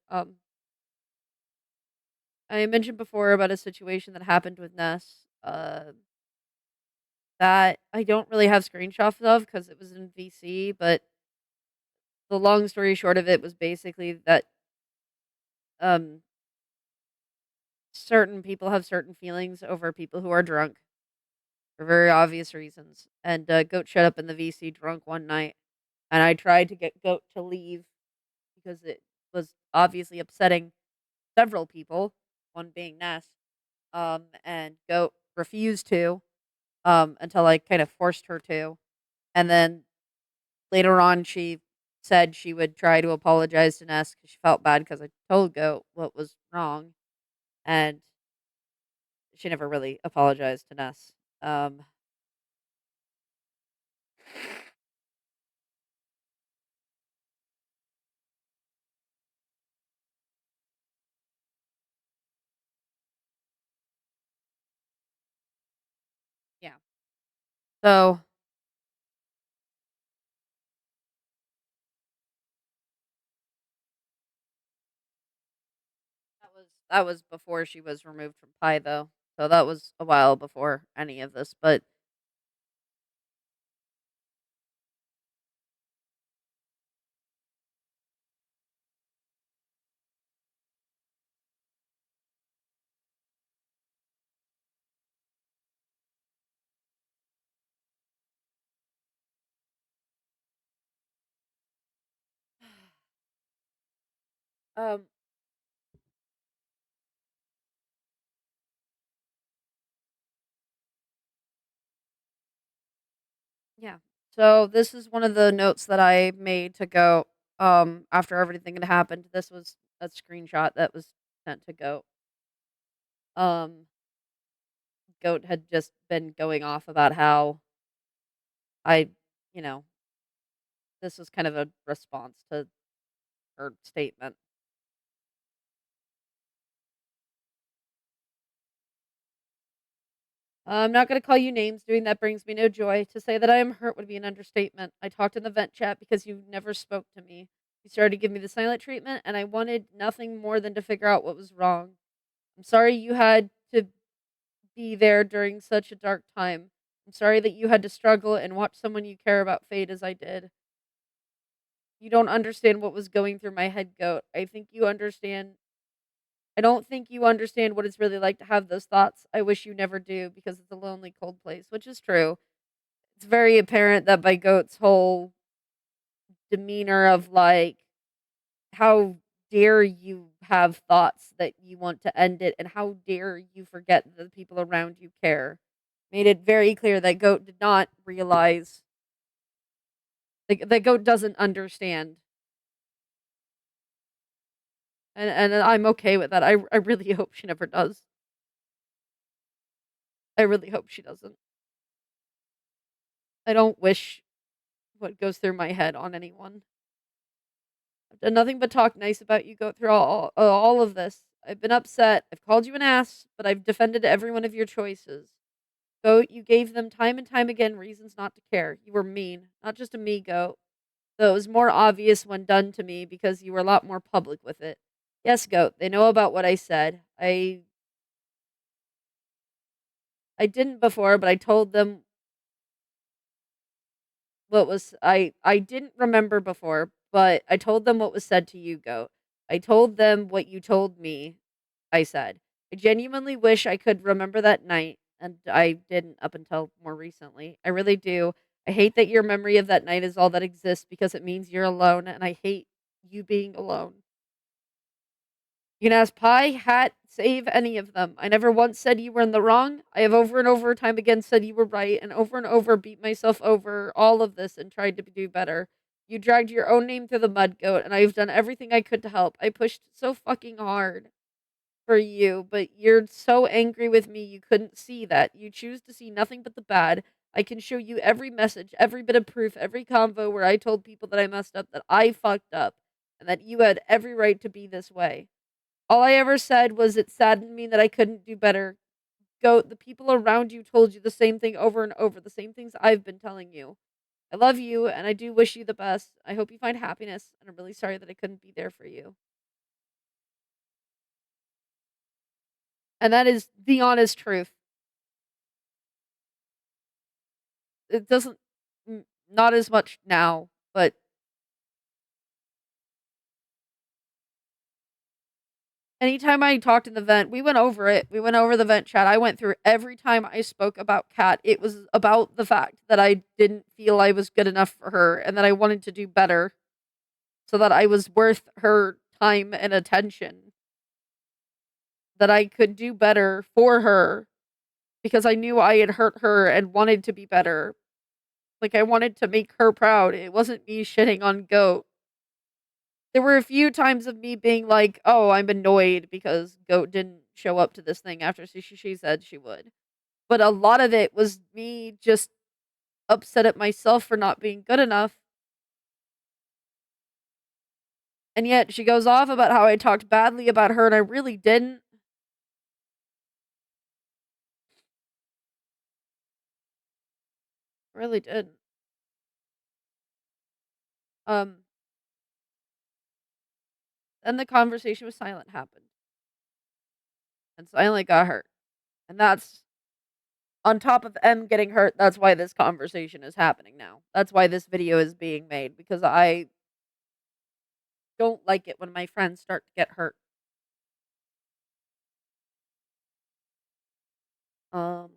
I mentioned before about a situation that happened with Ness. That I don't really have screenshots of because it was in VC, but the long story short of it was basically that um certain people have certain feelings over people who are drunk for very obvious reasons. And Goat showed up in the VC drunk one night, and I tried to get Goat to leave because it was obviously upsetting several people, one being Ness. And Goat refused to, until I kind of forced her to. And then later on, she said she would try to apologize to Ness because she felt bad because I told Goat what was wrong. And she never really apologized to Ness. Um, yeah. So that was before she was removed from Pi, though. So that was a while before any of this. But um, yeah. So this is one of the notes that I made to Goat. After everything had happened, this was a screenshot that was sent to Goat. Um, Goat had just been going off about how I, you know, this was kind of a response to her statement. I'm not going to call you names. Doing that brings me no joy. To say that I am hurt would be an understatement. I talked in the vent chat because you never spoke to me. You started to give me the silent treatment, and I wanted nothing more than to figure out what was wrong. I'm sorry you had to be there during such a dark time. I'm sorry that you had to struggle and watch someone you care about fade as I did. You don't understand what was going through my head, Goat. I don't think you understand what it's really like to have those thoughts. I wish you never do because it's a lonely, cold place, which is true. It's very apparent that by Goat's whole demeanor of like, how dare you have thoughts that you want to end it, and how dare you forget that the people around you care, made it very clear that Goat did not realize, like, that Goat doesn't understand. And I'm okay with that. I really hope she never does. I really hope she doesn't. I don't wish what goes through my head on anyone. I've done nothing but talk nice about you, go through all of this. I've been upset. I've called you an ass, but I've defended every one of your choices. Goat, you gave them time and time again reasons not to care. You were mean, not just to me, Goat, though it was more obvious when done to me because you were a lot more public with it. Yes, Goat, they know about what I said. I didn't before, but I told them what was I didn't remember before, but I told them what was said to you, Goat. I told them what you told me. I said, I genuinely wish I could remember that night, and I didn't up until more recently. I really do. I hate that your memory of that night is all that exists because it means you're alone, and I hate you being alone. You can ask Pie, Hat, Save, any of them. I never once said you were in the wrong. I have over and over time again said you were right, and over beat myself over all of this and tried to do better. You dragged your own name through the mud, Goat, and I've done everything I could to help. I pushed so fucking hard for you, but you're so angry with me you couldn't see that. You choose to see nothing but the bad. I can show you every message, every bit of proof, every convo where I told people that I messed up, that I fucked up, and that you had every right to be this way. All I ever said was it saddened me that I couldn't do better. Goat, the people around you told you the same thing over and over, the same things I've been telling you. I love you, and I do wish you the best. I hope you find happiness, and I'm really sorry that I couldn't be there for you. And that is the honest truth. It doesn't, not as much now, but anytime I talked in the vent, we went over it. We went over the vent chat. I went through every time I spoke about Kat. It was about the fact that I didn't feel I was good enough for her and that I wanted to do better so that I was worth her time and attention, that I could do better for her because I knew I had hurt her and wanted to be better. Like, I wanted to make her proud. It wasn't me shitting on Goat. There were a few times of me being like, "Oh, I'm annoyed because Goat didn't show up to this thing after she said she would." But a lot of it was me just upset at myself for not being good enough. And yet she goes off about how I talked badly about her and I really didn't. Really didn't. Um, then the conversation with Silent happened. And Silent got hurt. And that's on top of M getting hurt, that's why this conversation is happening now. That's why this video is being made, because I don't like it when my friends start to get hurt.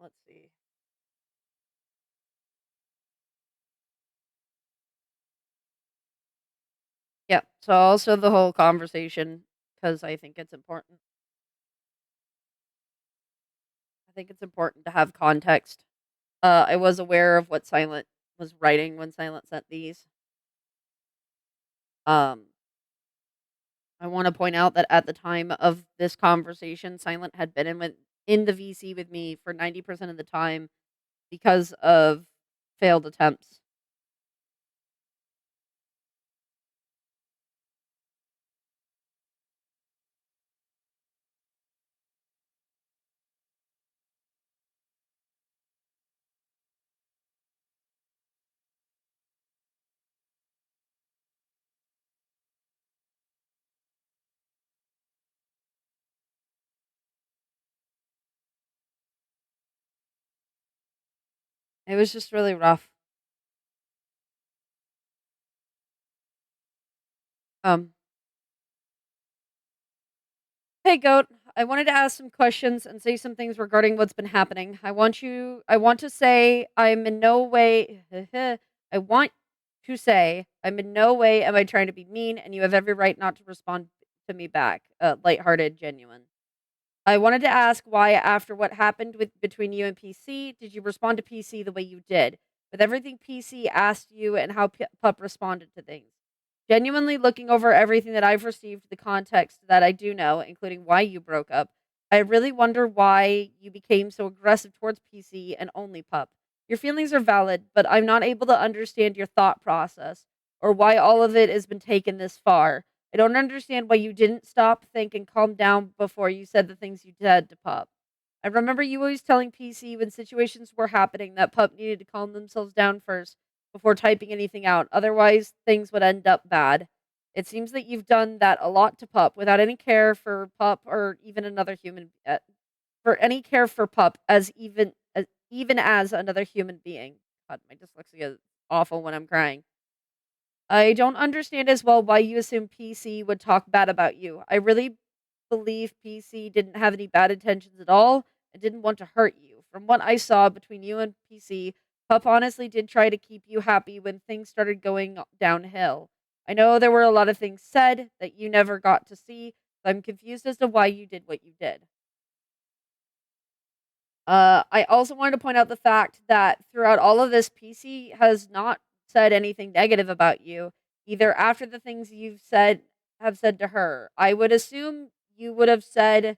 Let's see. Yeah, so also the whole conversation, because I think it's important. I think it's important to have context. I was aware of what Silent was writing when Silent sent these. Um, I want to point out that at the time of this conversation, Silent had been in the VC with me for 90% of the time because of failed attempts. It was just really rough. Um, Hey Goat, I wanted to ask some questions and say some things regarding what's been happening. I want to say I'm in no way I want to say I'm in no way am I trying to be mean and you have every right not to respond to me back. Lighthearted, genuine. I wanted to ask why, after what happened between you and PC, did you respond to PC the way you did, with everything PC asked you and how Pup responded to things? Genuinely looking over everything that I've received, the context that I do know, including why you broke up, I really wonder why you became so aggressive towards PC and only Pup. Your feelings are valid, but I'm not able to understand your thought process or why all of it has been taken this far. I don't understand why you didn't stop, think, and calm down before you said the things you said to Pup. I remember you always telling PC when situations were happening that Pup needed to calm themselves down first before typing anything out, otherwise, things would end up bad. It seems that you've done that a lot to Pup without any care for Pup or even another human, for any care for Pup even as another human being. God, my dyslexia is awful when I'm crying. I don't understand as well why you assume PC would talk bad about you. I really believe PC didn't have any bad intentions at all and didn't want to hurt you. From what I saw between you and PC, Pup honestly did try to keep you happy when things started going downhill. I know there were a lot of things said that you never got to see, so I'm confused as to why you did what you did. I also wanted to point out the fact that throughout all of this, PC has not said anything negative about you, either after the things you've said have said to her. I would assume you would have said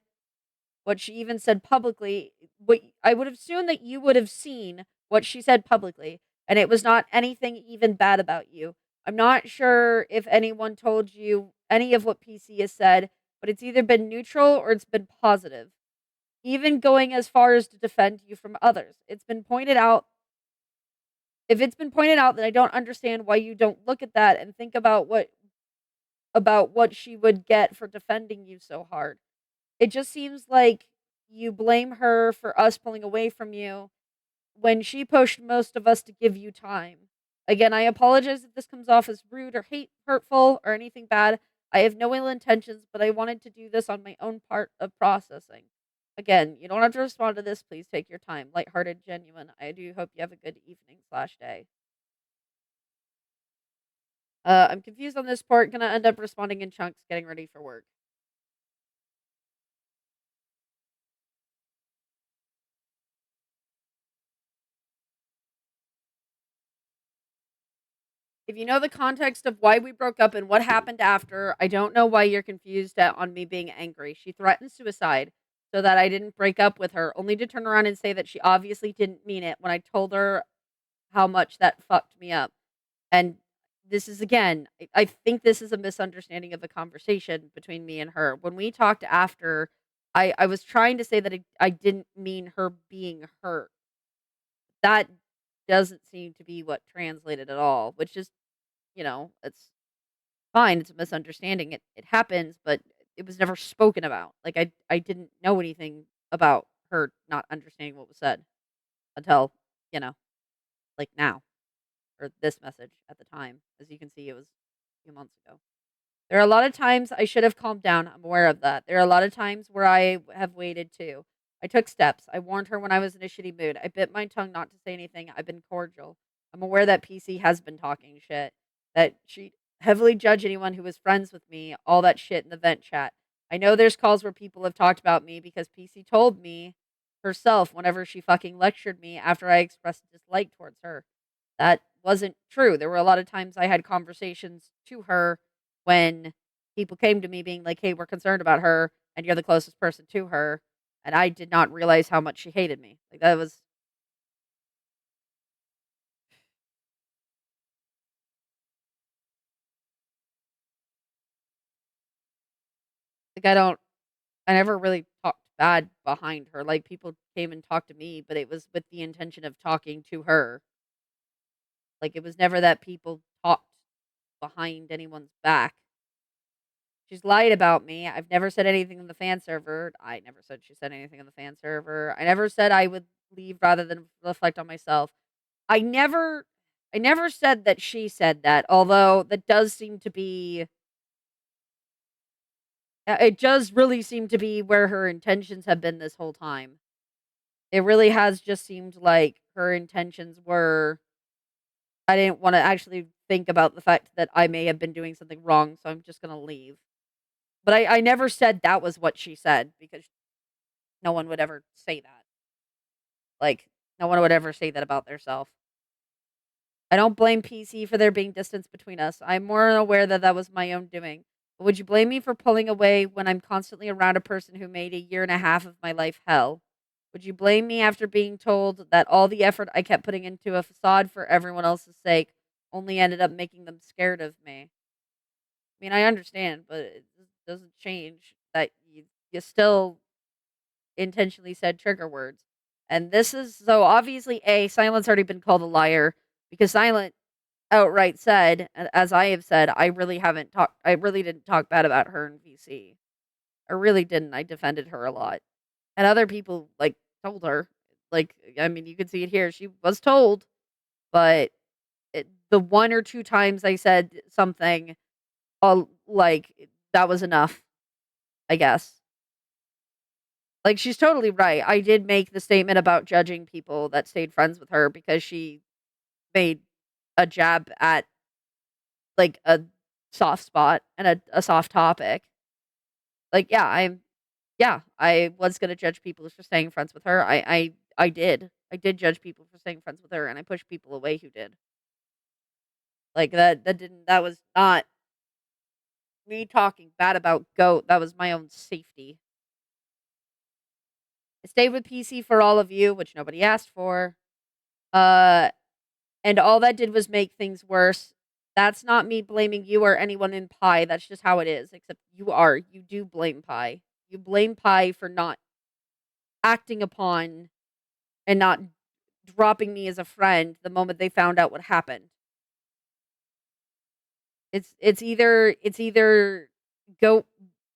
what she even said publicly. What I would assume that you would have seen what she said publicly, and it was not anything even bad about you. I'm not sure if anyone told you any of what PC has said, but it's either been neutral or it's been positive, even going as far as to defend you from others. It's been pointed out if it's been pointed out that I don't understand why you don't look at that and think about what she would get for defending you so hard. It just seems like you blame her for us pulling away from you when she pushed most of us to give you time. Again, I apologize if this comes off as rude or hurtful or anything bad. I have no ill intentions, but I wanted to do this on my own part of processing. Again, you don't have to respond to this. Please take your time. Lighthearted, genuine. I do hope you have a good evening/day. I'm confused on this part. Gonna end up responding in chunks, getting ready for work. if you know the context of why we broke up and what happened after, I don't know why you're confused on me being angry. She threatened suicide so that I didn't break up with her, only to turn around and say that she obviously didn't mean it when I told her how much that fucked me up. And this is again, I think this is a misunderstanding of the conversation between me and her. When we talked after, I was trying to say that I didn't mean her being hurt. That doesn't seem to be what translated at all, which is, it's fine. It's a misunderstanding. It happens, but it was never spoken about. Like I didn't know anything about her not understanding what was said until, you know, like now or this message at the time. As you can see, it was a few months ago. There are a lot of times I should have calmed down. I'm aware of that. There are a lot of times where I have waited too. I took steps. I warned her when I was in a shitty mood. I bit my tongue not to say anything. I've been cordial. I'm aware that PC has been talking shit, that she heavily judged anyone who was friends with me, all that shit in the vent chat. I know there's calls where people have talked about me because PC told me herself whenever she fucking lectured me after I expressed dislike towards her. That wasn't true. There were a lot of times I had conversations to her when people came to me being like, "Hey, we're concerned about her, and you're the closest person to her," and I did not realize how much she hated me. Like that was like I never really talked bad behind her. Like people came and talked to me, but it was with the intention of talking to her. Like it was never that people talked behind anyone's back. She's lied about me. I've never said anything in the fan server. I never said she said anything in the fan server. I never said I would leave rather than reflect on myself. I never I never said that she said that, although that does seem to be it does really seem to be where her intentions have been this whole time. It really has just seemed like her intentions were I didn't want to actually think about the fact that I may have been doing something wrong, so I'm just going to leave. But I never said that was what she said because no one would ever say that. Like, no one would ever say that about theirself. I don't blame PC for there being distance between us. I'm more aware that that was my own doing. But would you blame me for pulling away when I'm constantly around a person who made a year and a half of my life hell? Would you blame me after being told that all the effort I kept putting into a facade for everyone else's sake only ended up making them scared of me? I mean, I understand, but it doesn't change that you still intentionally said trigger words. And this is so obviously Silent's already been called a liar because Silent outright said, as I have said, I really didn't talk bad about her in VC. I really didn't. I defended her a lot. And other people like told her. Like, I mean, you can see it here. She was told, but the one or two times I said something, like that was enough, I guess. Like she's totally right. I did make the statement about judging people that stayed friends with her because she made a jab at like a soft spot and a soft topic. Like I was gonna judge people for staying friends with her. I did. I did judge people for staying friends with her and I pushed people away who did. Like that was not me talking bad about Goat. That was my own safety. I stayed with PC for all of you, which nobody asked for. Uh and all that did was make things worse. That's not me blaming you or anyone in Pi. That's just how it is. Except you do blame Pi. You blame Pi for not acting upon and not dropping me as a friend the moment they found out what happened. It's either Goat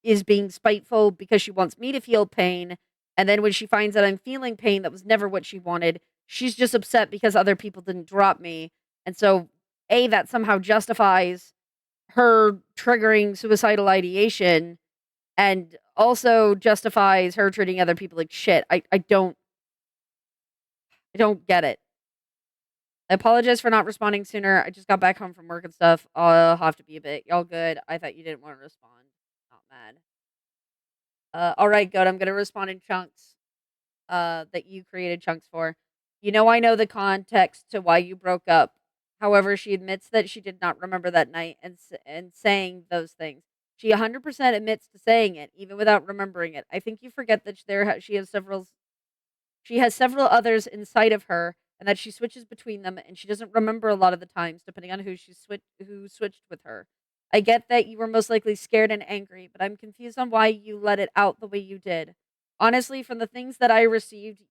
is being spiteful because she wants me to feel pain, and then when she finds out I'm feeling pain that was never what she wanted, she's just upset because other people didn't drop me. And so that somehow justifies her triggering suicidal ideation and also justifies her treating other people like shit. I don't get it. I apologize for not responding sooner. I just got back home from work and stuff. I'll have to be a bit. Y'all good? I thought you didn't want to respond. Not mad. All right, good. I'm gonna respond in chunks. That you created chunks for. I know the context to why you broke up. However, she admits that she did not remember that night and saying those things. She 100% admits to saying it, even without remembering it. I think you forget that she has several others inside of her, and that she switches between them, and she doesn't remember a lot of the times, depending on who switched with her. I get that you were most likely scared and angry, but I'm confused on why you let it out the way you did. Honestly, from the things that I received,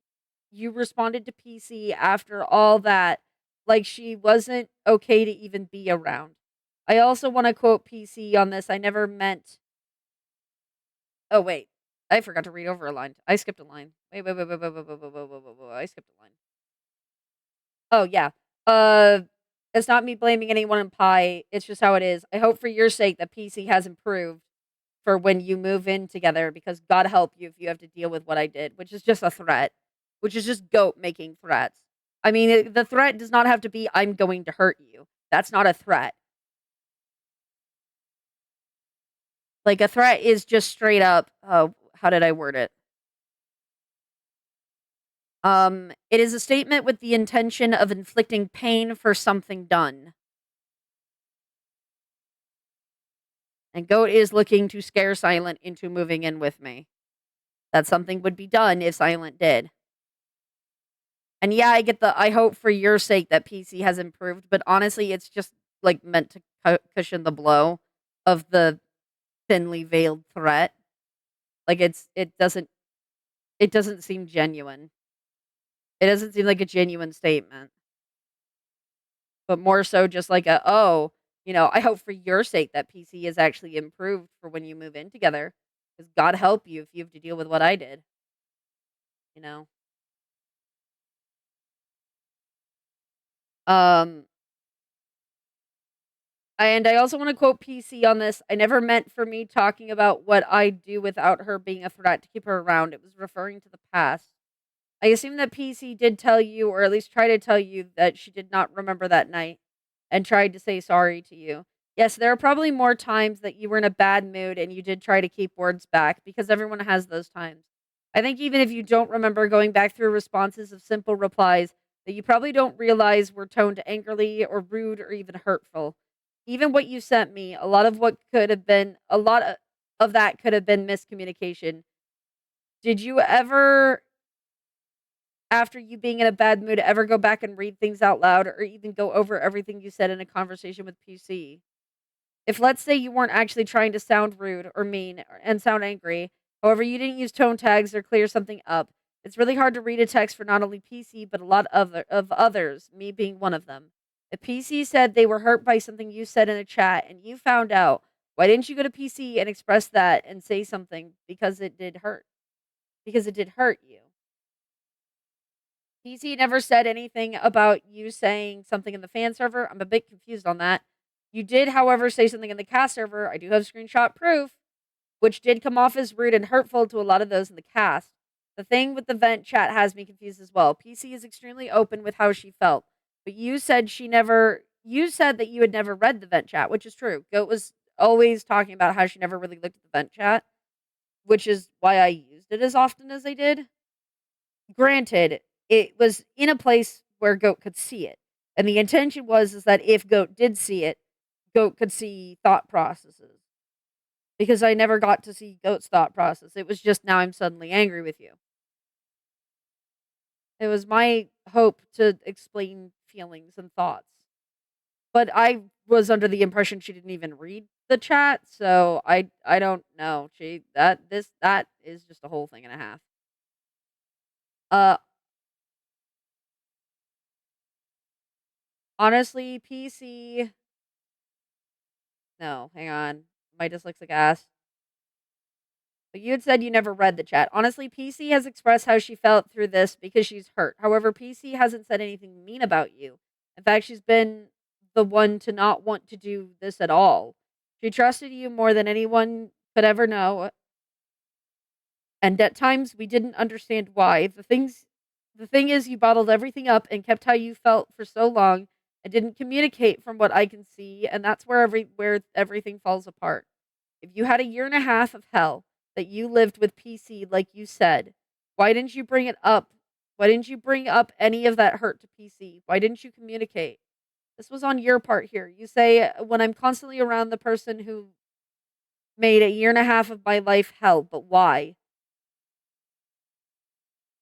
you responded to PC after all that like she wasn't okay to even be around. I also want to quote PC on this. I never meant. Oh, wait. I forgot to read over a line. I skipped a line. Wait. I skipped a line. Oh, yeah. Uh, it's not me blaming anyone in Pi. It's just how it is. I hope for your sake that PC has improved for when you move in together because God help you if you have to deal with what I did, which is just a threat, which is just goat making threats. I mean, the threat does not have to be, I'm going to hurt you. That's not a threat. Like, a threat is just straight up, how did I word it? It is a statement with the intention of inflicting pain for something done. And Goat is looking to scare Silent into moving in with me. That something would be done if Silent did. And yeah, I get I hope for your sake that PC has improved, but honestly, it's just like meant to cushion the blow of the thinly veiled threat. Like it doesn't seem genuine. It doesn't seem like a genuine statement, but more so just like I hope for your sake that PC is actually improved for when you move in together. Because God help you if you have to deal with what I did, you know? Um, and I also want to quote PC on this. I never meant for me talking about what I do without her being a threat to keep her around. It was referring to the past. I assume that PC did tell you, or at least try to tell you, that she did not remember that night and tried to say sorry to you. Yes, there are probably more times that you were in a bad mood and you did try to keep words back because everyone has those times. I think even if you don't remember going back through responses of simple replies that you probably don't realize were toned angrily or rude or even hurtful. Even what you sent me, a lot of that could have been miscommunication. Did you ever, after you being in a bad mood, ever go back and read things out loud or even go over everything you said in a conversation with PC? If, let's say, you weren't actually trying to sound rude or mean and sound angry, however, you didn't use tone tags or clear something up, it's really hard to read a text for not only PC but a lot of others, me being one of them. If PC said they were hurt by something you said in a chat and you found out, why didn't you go to PC and express that and say something because it did hurt? Because it did hurt you. PC never said anything about you saying something in the fan server. I'm a bit confused on that. You did, however, say something in the cast server. I do have screenshot proof, which did come off as rude and hurtful to a lot of those in the cast. The thing with the vent chat has me confused as well. PC is extremely open with how she felt, but you said that you had never read the vent chat, which is true. Goat was always talking about how she never really looked at the vent chat, which is why I used it as often as I did. Granted, it was in a place where Goat could see it. And the intention was is that if Goat did see it, Goat could see thought processes. Because I never got to see Goat's thought process. It was just now I'm suddenly angry with you. It was my hope to explain feelings and thoughts. But I was under the impression she didn't even read the chat, so I don't know. That is just a whole thing and a half. Uh Honestly, PC. No, hang on. My dyslexic ass. But you had said you never read the chat. Honestly, PC has expressed how she felt through this because she's hurt. However, PC hasn't said anything mean about you. In fact, she's been the one to not want to do this at all. She trusted you more than anyone could ever know, and at times we didn't understand why. The thing is you bottled everything up and kept how you felt for so long and didn't communicate from what I can see, and that's where everything falls apart. If you had a year and a half of hell that you lived with PC like you said, why didn't you bring it up? Why didn't you bring up any of that hurt to PC? Why didn't you communicate? This was on your part here. You say, when I'm constantly around the person who made a year and a half of my life hell, but why?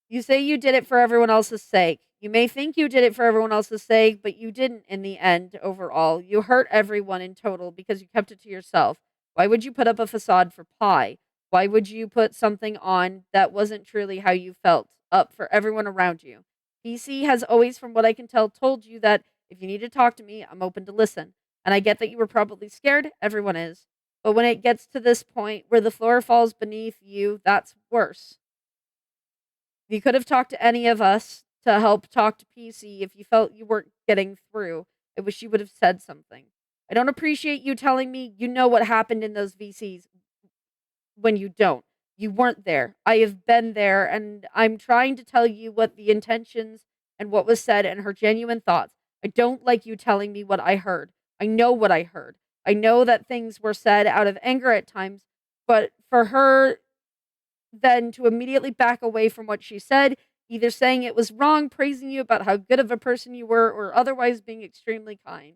You say you did it for everyone else's sake. You may think you did it for everyone else's sake, but you didn't in the end, overall. You hurt everyone in total because you kept it to yourself. Why would you put up a facade for pie? Why would you put something on that wasn't truly how you felt up for everyone around you? PC has always, from what I can tell, told you that if you need to talk to me, I'm open to listen. And I get that you were probably scared. Everyone is. But when it gets to this point where the floor falls beneath you, that's worse. You could have talked to any of us to help talk to PC if you felt you weren't getting through. I wish you would have said something. I don't appreciate you telling me you know what happened in those VCs when you don't. You weren't there. I have been there, and I'm trying to tell you what the intentions and what was said and her genuine thoughts. I don't like you telling me what I heard. I know what I heard. I know that things were said out of anger at times, but for her then to immediately back away from what she said, either saying it was wrong, praising you about how good of a person you were, or otherwise being extremely kind.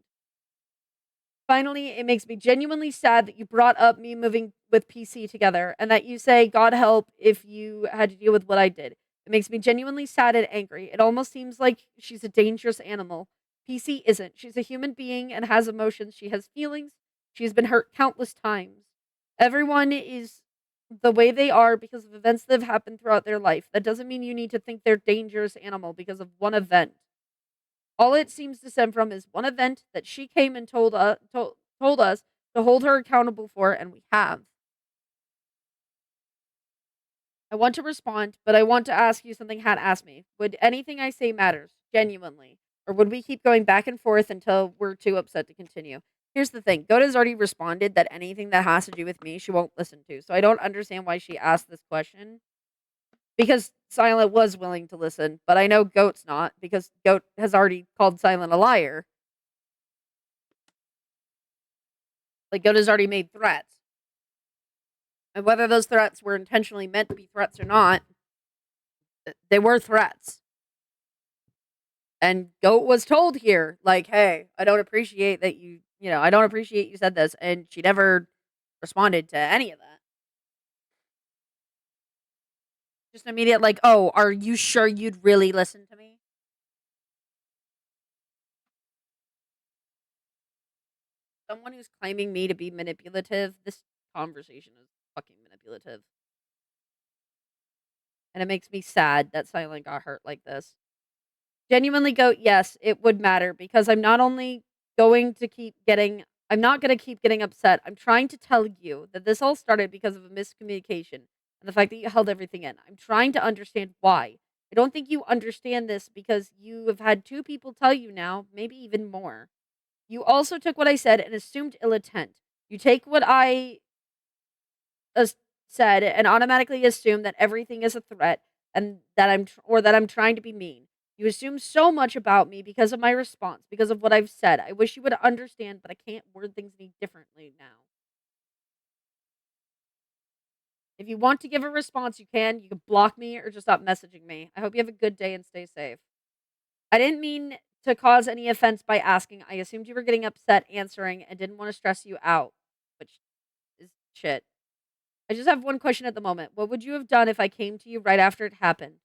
Finally, it makes me genuinely sad that you brought up me moving with PC together and that you say, God help if you had to deal with what I did. It makes me genuinely sad and angry. It almost seems like she's a dangerous animal. PC isn't. She's a human being and has emotions. She has feelings. She has been hurt countless times. Everyone is the way they are because of events that have happened throughout their life. That doesn't mean you need to think they're a dangerous animal because of one event. All it seems to stem from is one event that she came and told us to hold her accountable for, and we have. I want to respond, but I want to ask you something Hat asked me. Would anything I say matters, genuinely? Or would we keep going back and forth until we're too upset to continue? Here's the thing. Goda's already responded that anything that has to do with me, she won't listen to. So I don't understand why she asked this question. Because Silent was willing to listen, but I know Goat's not, because Goat has already called Silent a liar. Like, Goat has already made threats. And whether those threats were intentionally meant to be threats or not, they were threats. And Goat was told here, like, hey, I don't appreciate that I don't appreciate you said this. And she never responded to any of that. Just immediate, like, oh, are you sure you'd really listen to me? Someone who's claiming me to be manipulative, this conversation is fucking manipulative. And it makes me sad that Silent got hurt like this. Genuinely Goat, yes, it would matter because I'm not going to keep getting upset. I'm trying to tell you that this all started because of a miscommunication and the fact that you held everything in. I'm trying to understand why. I don't think you understand this because you have had two people tell you now, maybe even more. You also took what I said and assumed ill intent. You take what I said and automatically assume that everything is a threat and that I'm trying to be mean. You assume so much about me because of my response, because of what I've said. I wish you would understand, but I can't word things any differently now. If you want to give a response, you can. You can block me or just stop messaging me. I hope you have a good day and stay safe. I didn't mean to cause any offense by asking. I assumed you were getting upset answering and didn't want to stress you out, which is shit. I just have one question at the moment. What would you have done if I came to you right after it happened?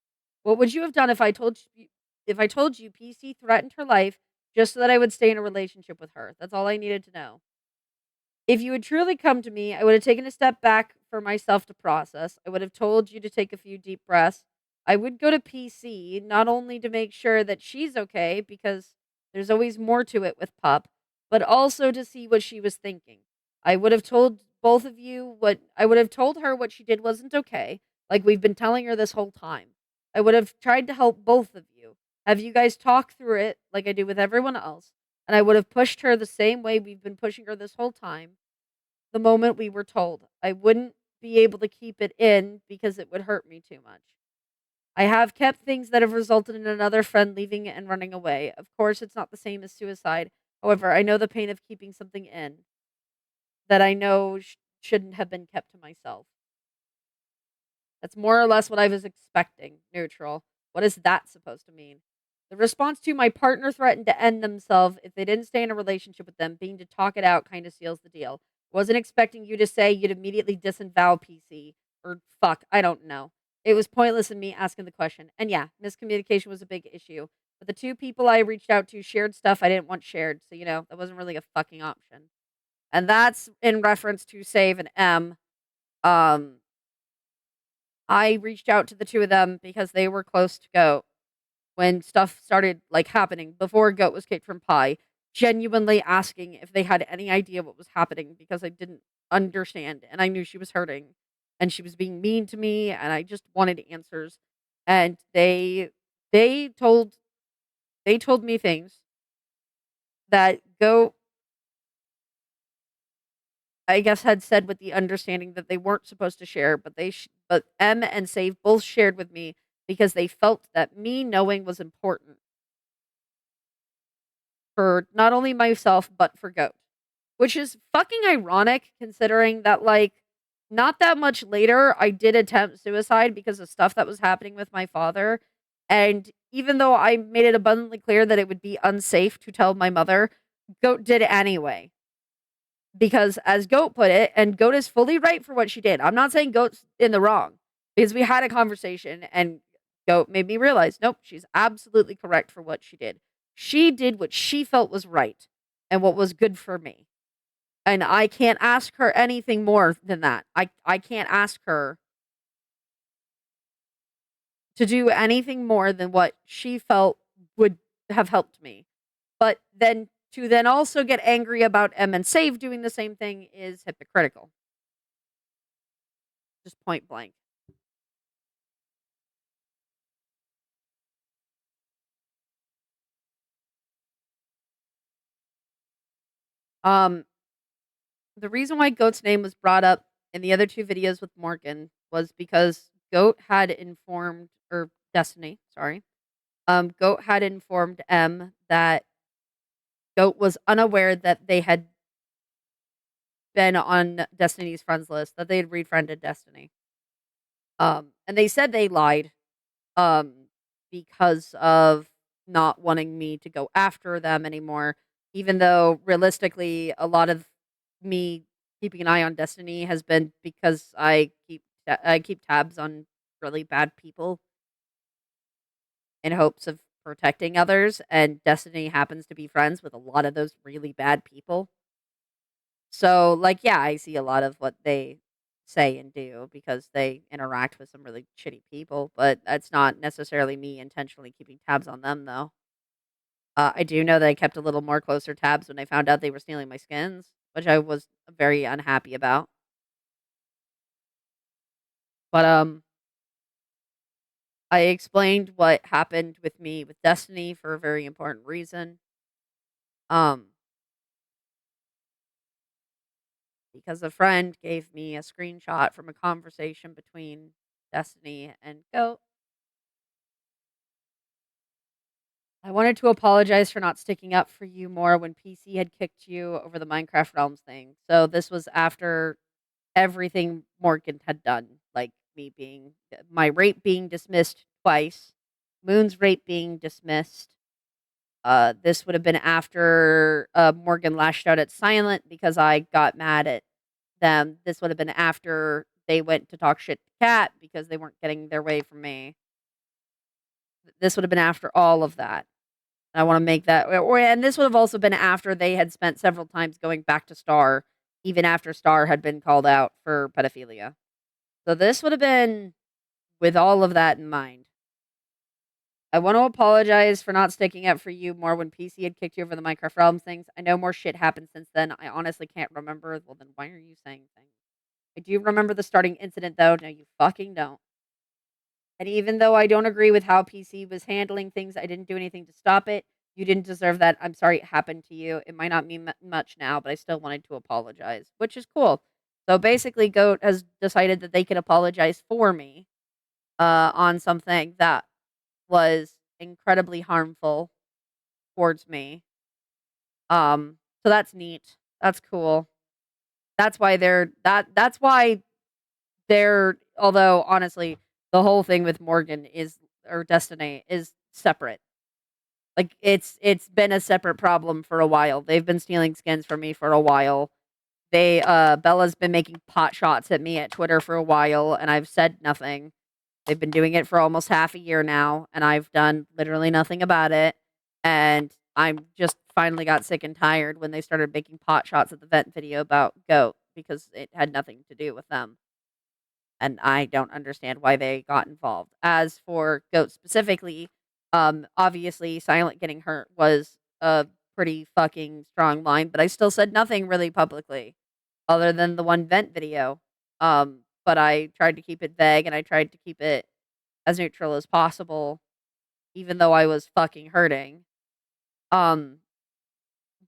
What would you have done if I told you PC threatened her life just so that I would stay in a relationship with her? That's all I needed to know. If you had truly come to me, I would have taken a step back for myself to process. I would have told you to take a few deep breaths. I would go to PC not only to make sure that she's okay because there's always more to it with Pup, but also to see what she was thinking. I would have told both of you what I would have told her what she did wasn't okay, like we've been telling her this whole time. I would have tried to help both of you. Have you guys talk through it like I do with everyone else, and I would have pushed her the same way we've been pushing her this whole time the moment we were told. I wouldn't be able to keep it in because it would hurt me too much. I have kept things that have resulted in another friend leaving and running away. Of course, it's not the same as suicide. However, I know the pain of keeping something in that I know shouldn't have been kept to myself. That's more or less what I was expecting. Neutral. What is that supposed to mean? The response to my partner threatened to end themselves if they didn't stay in a relationship with them, being to talk it out kind of seals the deal. Wasn't expecting you to say you'd immediately disavow PC. Or fuck, I don't know. It was pointless in me asking the question. And yeah, miscommunication was a big issue. But the two people I reached out to shared stuff I didn't want shared. So, that wasn't really a fucking option. And that's in reference to Save and M. Um, I reached out to the two of them because they were close to Goat when stuff started happening before Goat was kicked from Pi, genuinely asking if they had any idea what was happening because I didn't understand and I knew she was hurting and she was being mean to me and I just wanted answers. And they told they told me things that Goat, I guess, had said with the understanding that they weren't supposed to share, but M and Save both shared with me because they felt that me knowing was important for not only myself but for Goat, which is fucking ironic considering that not that much later I did attempt suicide because of stuff that was happening with my father, and even though I made it abundantly clear that it would be unsafe to tell my mother, Goat did it anyway. Because as Goat put it, and Goat is fully right for what she did. I'm not saying Goat's in the wrong because we had a conversation and Goat made me realize, nope, she's absolutely correct for what she did. She did what she felt was right and what was good for me. And I can't ask her anything more than that. I can't ask her to do anything more than what she felt would have helped me. But then to then also get angry about M and Save doing the same thing is hypocritical. Just point blank. Um, the reason why Goat's name was brought up in the other two videos with Morgan was because Goat had informed, or Destiny, sorry. Goat had informed M that Goat was unaware that they had been on Destiny's friends list, that they had refriended Destiny. And they said they lied, um, because of not wanting me to go after them anymore, even though realistically, a lot of me keeping an eye on Destiny has been because I keep tabs on really bad people in hopes of protecting others, and Destiny happens to be friends with a lot of those really bad people. So, yeah, I see a lot of what they say and do because they interact with some really shitty people, but that's not necessarily me intentionally keeping tabs on them, though. I do know that I kept a little more closer tabs when I found out they were stealing my skins, which I was very unhappy about. But I explained what happened with me with Destiny for a very important reason. Um, because a friend gave me a screenshot from a conversation between Destiny and Goat. I wanted to apologize for not sticking up for you more when PC had kicked you over the Minecraft Realms thing. So this was after everything Morgan had done, like me being my rape being dismissed twice, Moon's rape being dismissed. This would have been after Morgan lashed out at Silent because I got mad at them. This would have been after they went to talk shit to Cat because they weren't getting their way from me. This would have been after all of that. I want to make that, and this would have also been after they had spent several times going back to Star, even after Star had been called out for pedophilia. So this would have been with all of that in mind. I want to apologize for not sticking up for you more when PC had kicked you over the Minecraft Realms things. I know more shit happened since then. I honestly can't remember. Well, then why are you saying things? I do remember the starting incident, though. No, you fucking don't. And even though I don't agree with how PC was handling things, I didn't do anything to stop it. You didn't deserve that. I'm sorry it happened to you. It might not mean much now, but I still wanted to apologize, which is cool. So basically, Goat has decided that they can apologize for me on something that was incredibly harmful towards me. So that's neat. That's cool. That's why they're although honestly, the whole thing with Morgan is or Destiny is separate. Like, it's been a separate problem for a while. They've been stealing skins from me for a while. Bella's been making pot shots at me at Twitter for a while, and I've said nothing. They've been doing it for almost half a year now, and I've done literally nothing about it. And I'm just finally got sick and tired when they started making pot shots at the vent video about Goat because it had nothing to do with them. And I don't understand why they got involved. As for Goat specifically, obviously Silent getting hurt was a pretty fucking strong line, but I still said nothing really publicly other than the one vent video. But I tried to keep it vague and I tried to keep it as neutral as possible, even though I was fucking hurting. Um,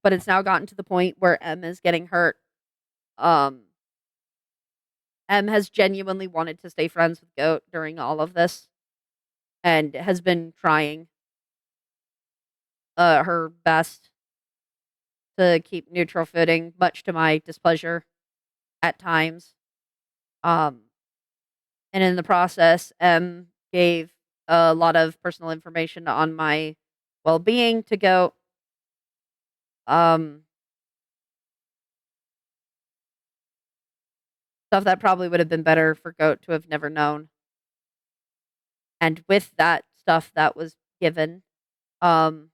but it's now gotten to the point where M is getting hurt. Um, M has genuinely wanted to stay friends with Goat during all of this and has been trying her best to keep neutral footing, much to my displeasure at times. Um, and in the process, M gave a lot of personal information on my well being to Goat. Um, Stuff that probably would have been better for Goat to have never known. And with that stuff that was given, um,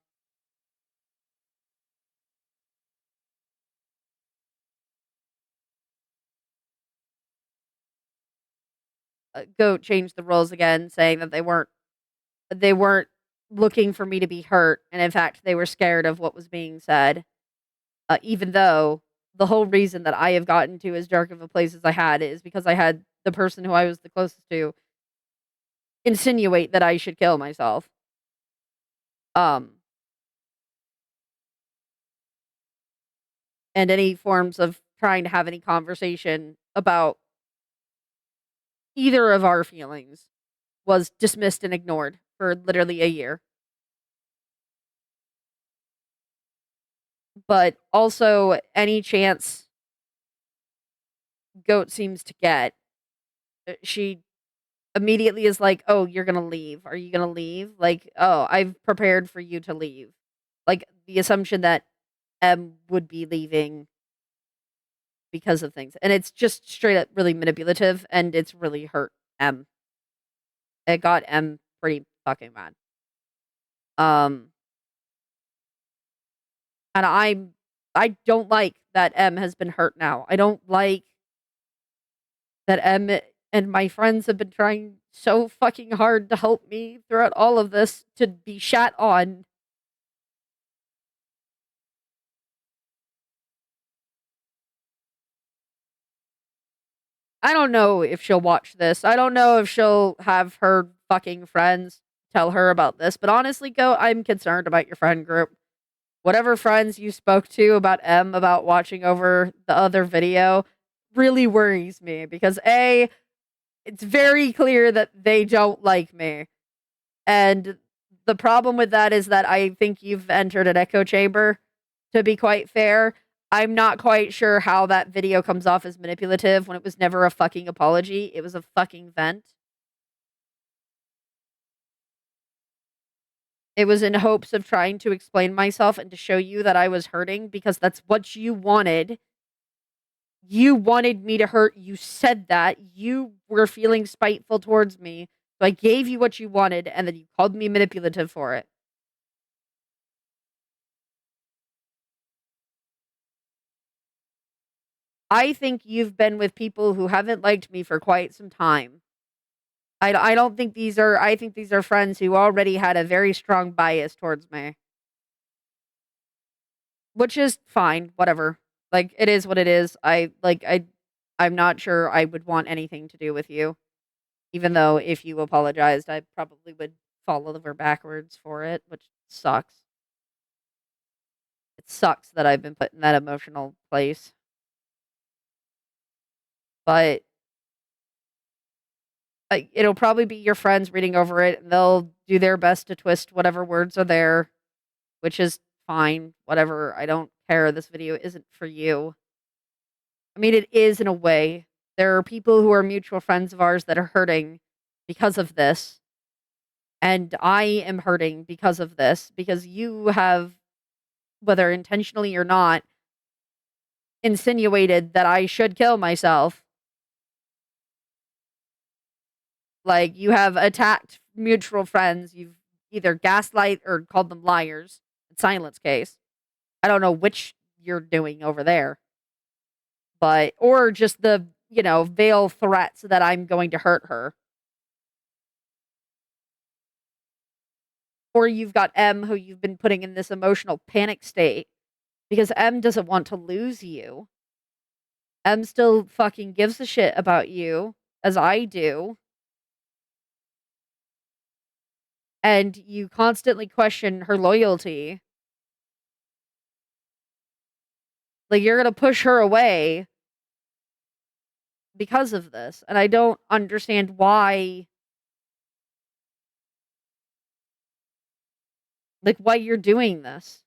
Goat changed the rules again, saying that they weren't looking for me to be hurt, and in fact, they were scared of what was being said. Even though the whole reason that I have gotten to as dark of a place as I had is because I had the person who I was the closest to insinuate that I should kill myself. Um, and any forms of trying to have any conversation about either of our feelings was dismissed and ignored for literally a year. But also, any chance Goat seems to get, she immediately is like, "Oh, you're gonna leave. Are you gonna leave?" Like, "Oh, I've prepared for you to leave." Like, the assumption that M would be leaving because of things. And it's just straight up really manipulative, and it's really hurt M. It got M pretty fucking mad. Um, and I don't like that M has been hurt now. I don't like that M and my friends have been trying so fucking hard to help me throughout all of this to be shat on. I don't know if she'll watch this. I don't know if she'll have her fucking friends tell her about this, but honestly, Go, I'm concerned about your friend group. Whatever friends you spoke to about M about watching over the other video really worries me because A, it's very clear that they don't like me. And the problem with that is that I think you've entered an echo chamber, to be quite fair. I'm not quite sure how that video comes off as manipulative when it was never a fucking apology. It was a fucking vent. It was in hopes of trying to explain myself and to show you that I was hurting because that's what you wanted. You wanted me to hurt. You said that. You were feeling spiteful towards me. So I gave you what you wanted, and then you called me manipulative for it. I think you've been with people who haven't liked me for quite some time. I don't think I think these are friends who already had a very strong bias towards me. Which is fine, whatever. Like, it is what it is. I'm not sure I would want anything to do with you. Even though if you apologized, I probably would fall over backwards for it, which sucks. It sucks that I've been put in that emotional place. But it'll probably be your friends reading over it, and they'll do their best to twist whatever words are there, which is fine. Whatever. I don't care. This video isn't for you. I mean, it is in a way. There are people who are mutual friends of ours that are hurting because of this. And I am hurting because of this, because you have, whether intentionally or not, insinuated that I should kill myself. Like, you have attacked mutual friends. You've either gaslight or called them liars. In Silence case. I don't know which you're doing over there. But, or just the, veil threats that I'm going to hurt her. Or you've got M, who you've been putting in this emotional panic state because M doesn't want to lose you. M still fucking gives a shit about you, as I do. And you constantly question her loyalty. Like, you're gonna push her away because of this. And I don't understand why. Like, why you're doing this.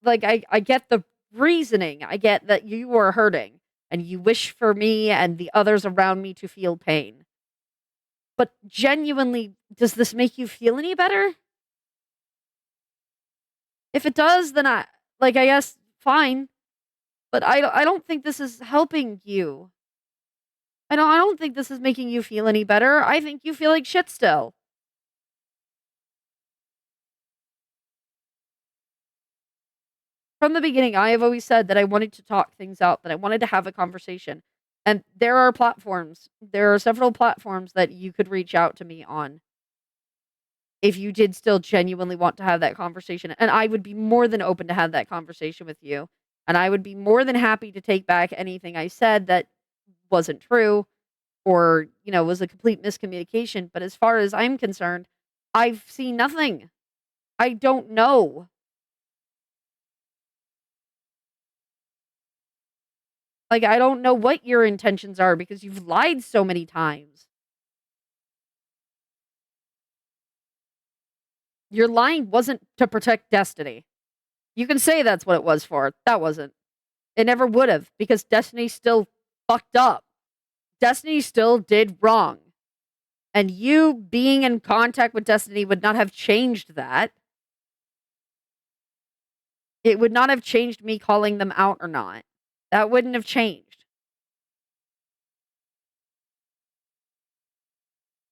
Like, I get the reasoning. I get that you are hurting and you wish for me and the others around me to feel pain. But genuinely, does this make you feel any better? If it does, then I guess, fine. But I don't think this is helping you. I don't think this is making you feel any better. I think you feel like shit still. From the beginning, I have always said that I wanted to talk things out, that I wanted to have a conversation. And there are several platforms that you could reach out to me on if you did still genuinely want to have that conversation. And I would be more than open to have that conversation with you. And I would be more than happy to take back anything I said that wasn't true or, was a complete miscommunication. But as far as I'm concerned, I've seen nothing. I don't know. Like, I don't know what your intentions are because you've lied so many times. Your lying wasn't to protect Destiny. You can say that's what it was for. That wasn't. It never would have because Destiny still fucked up. Destiny still did wrong. And you being in contact with Destiny would not have changed that. It would not have changed me calling them out or not. That wouldn't have changed.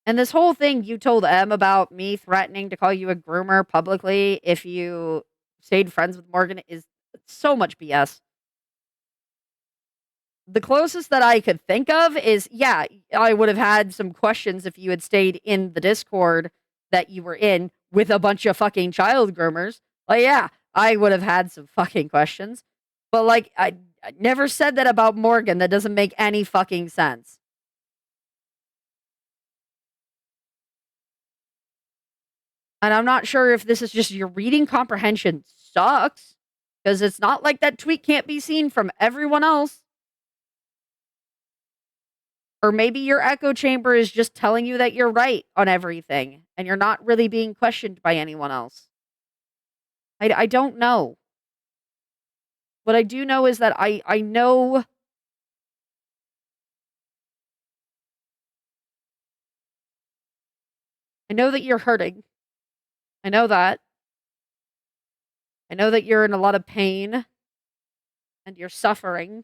And this whole thing you told M about me threatening to call you a groomer publicly if you stayed friends with Morgan is so much BS. The closest that I could think of is, yeah, I would have had some questions if you had stayed in the Discord that you were in with a bunch of fucking child groomers. Like, yeah, I would have had some fucking questions. But, like, I never said that about Morgan. That doesn't make any fucking sense. And I'm not sure if this is just your reading comprehension sucks, because it's not like that tweet can't be seen from everyone else. Or maybe your echo chamber is just telling you that you're right on everything and you're not really being questioned by anyone else. I don't know. What I do know is that I know that you're hurting. I know that. I know that you're in a lot of pain and you're suffering.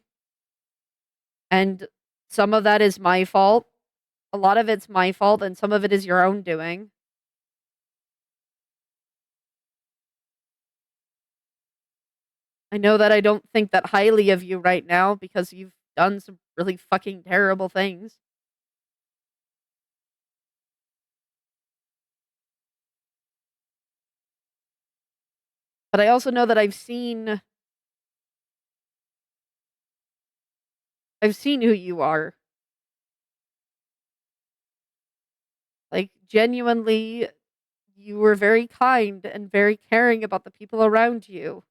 And some of that is my fault. A lot of it's my fault and some of it is your own doing. I know that I don't think that highly of you right now because you've done some really fucking terrible things. But I also know that I've seen who you are. Like, genuinely, you were very kind and very caring about the people around you.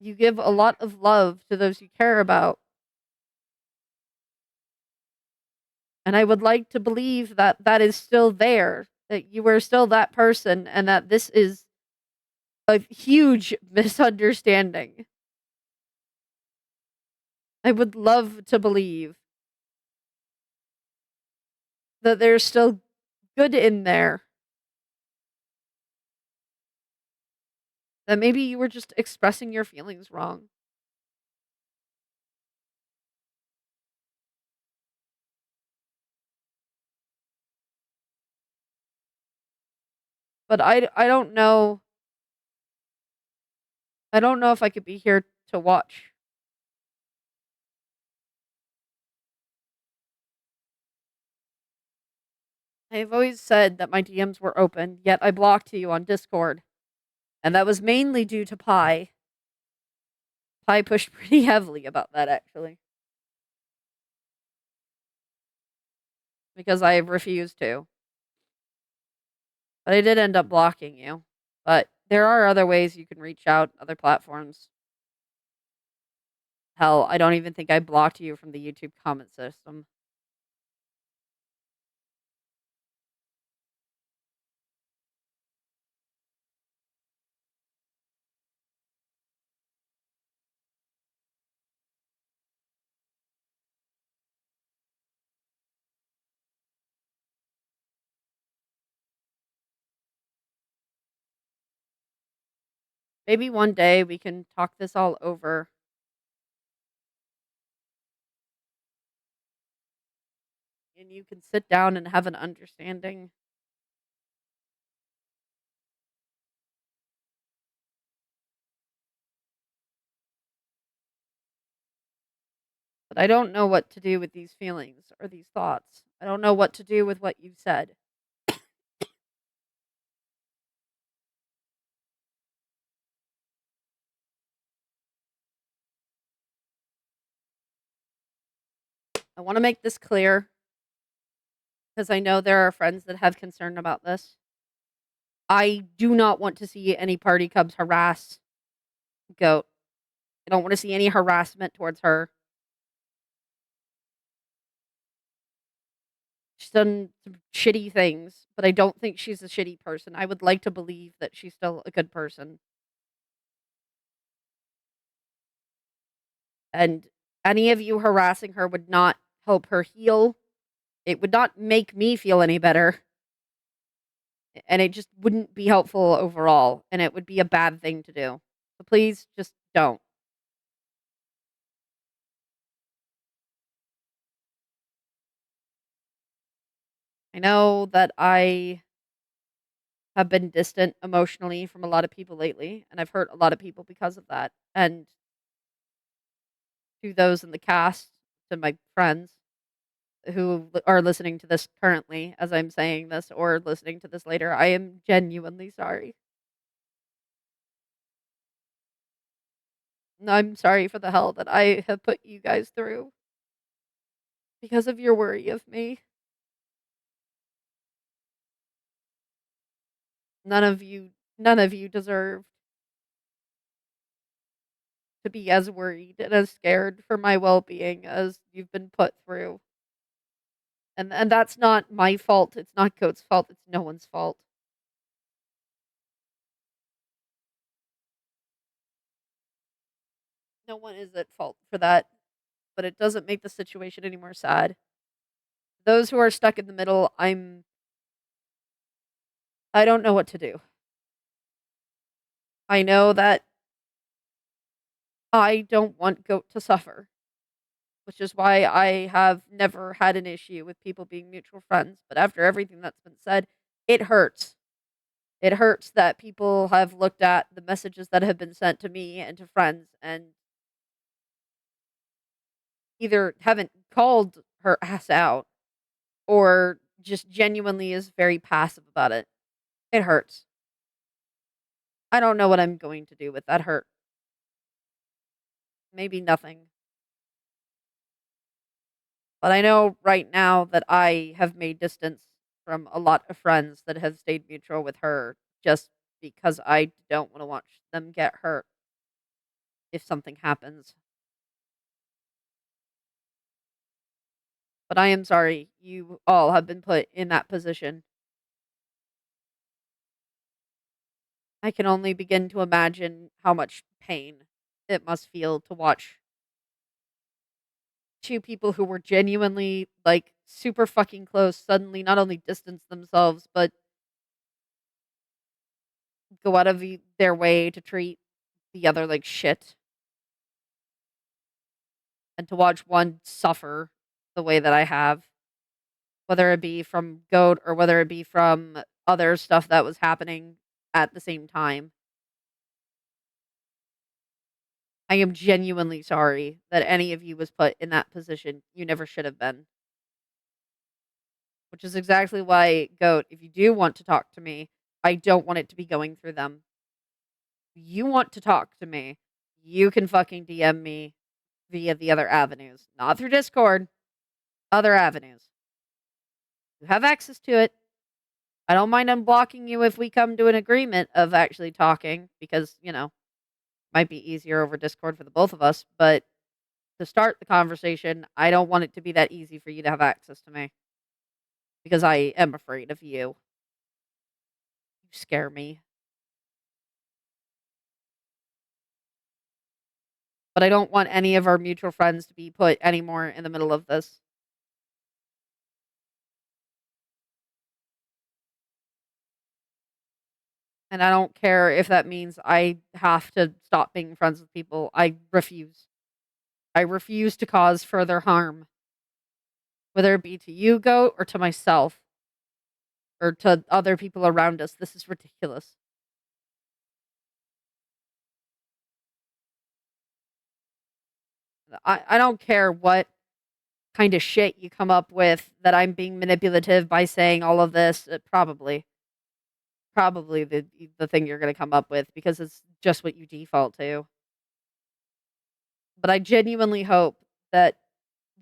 You give a lot of love to those you care about. And I would like to believe that that is still there, that you are still that person, and that this is a huge misunderstanding. I would love to believe that there's still good in there. That maybe you were just expressing your feelings wrong. But I don't know. I don't know if I could be here to watch. I've always said that my DMs were open, yet I blocked you on Discord. And that was mainly due to Pi. Pi pushed pretty heavily about that, actually. Because I refused to. But I did end up blocking you. But there are other ways you can reach out, other platforms. Hell, I don't even think I blocked you from the YouTube comment system. Maybe one day we can talk this all over and you can sit down and have an understanding. But I don't know what to do with these feelings or these thoughts. I don't know what to do with what you've said. I want to make this clear because I know there are friends that have concern about this. I do not want to see any party cubs harass Goat. I don't want to see any harassment towards her. She's done some shitty things, but I don't think she's a shitty person. I would like to believe that she's still a good person. And any of you harassing her would not help her heal. It would not make me feel any better. And it just wouldn't be helpful overall. And it would be a bad thing to do. So please just don't. I know that I have been distant emotionally from a lot of people lately, and I've hurt a lot of people because of that. And to those in the cast, to my friends who are listening to this currently as I'm saying this or listening to this later, I am genuinely sorry. I'm sorry for the hell that I have put you guys through because of your worry of me. None of you deserve to be as worried and as scared for my well-being as you've been put through. And that's not my fault. It's not Goat's fault. It's no one's fault. No one is at fault for that, but it doesn't make the situation any more sad. Those who are stuck in the middle, I don't know what to do. I know that I don't want Goat to suffer, which is why I have never had an issue with people being mutual friends. But after everything that's been said, it hurts. It hurts that people have looked at the messages that have been sent to me and to friends and either haven't called her ass out or just genuinely is very passive about it. It hurts. I don't know what I'm going to do with that hurt. Maybe nothing. But I know right now that I have made distance from a lot of friends that have stayed mutual with her just because I don't want to watch them get hurt if something happens. But I am sorry you all have been put in that position. I can only begin to imagine how much pain it must feel to watch two people who were genuinely, like, super fucking close suddenly not only distance themselves, but go out of their way to treat the other like shit, and to watch one suffer the way that I have, whether it be from goat or whether it be from other stuff that was happening at the same time. I am genuinely sorry that any of you was put in that position. You never should have been. Which is exactly why, goat, if you do want to talk to me, I don't want it to be going through them. You want to talk to me, you can fucking DM me via the other avenues, not through Discord, other avenues. You have access to it. I don't mind unblocking you if we come to an agreement of actually talking because, might be easier over Discord for the both of us. But to start the conversation, I don't want it to be that easy for you to have access to me because I am afraid of you. You scare me. But I don't want any of our mutual friends to be put anymore in the middle of this. And I don't care if that means I have to stop being friends with people. I refuse. I refuse to cause further harm, whether it be to you, Goat, or to myself, or to other people around us. This is ridiculous. I don't care what kind of shit you come up with that I'm being manipulative by saying all of this. Probably the thing you're going to come up with because it's just what you default to. But I genuinely hope that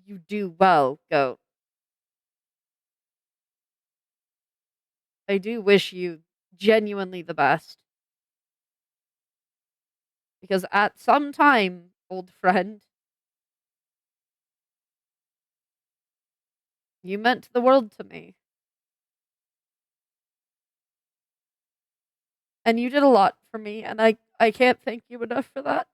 you do well, Goat. I do wish you genuinely the best. Because at some time, old friend, you meant the world to me. And you did a lot for me, and I can't thank you enough for that.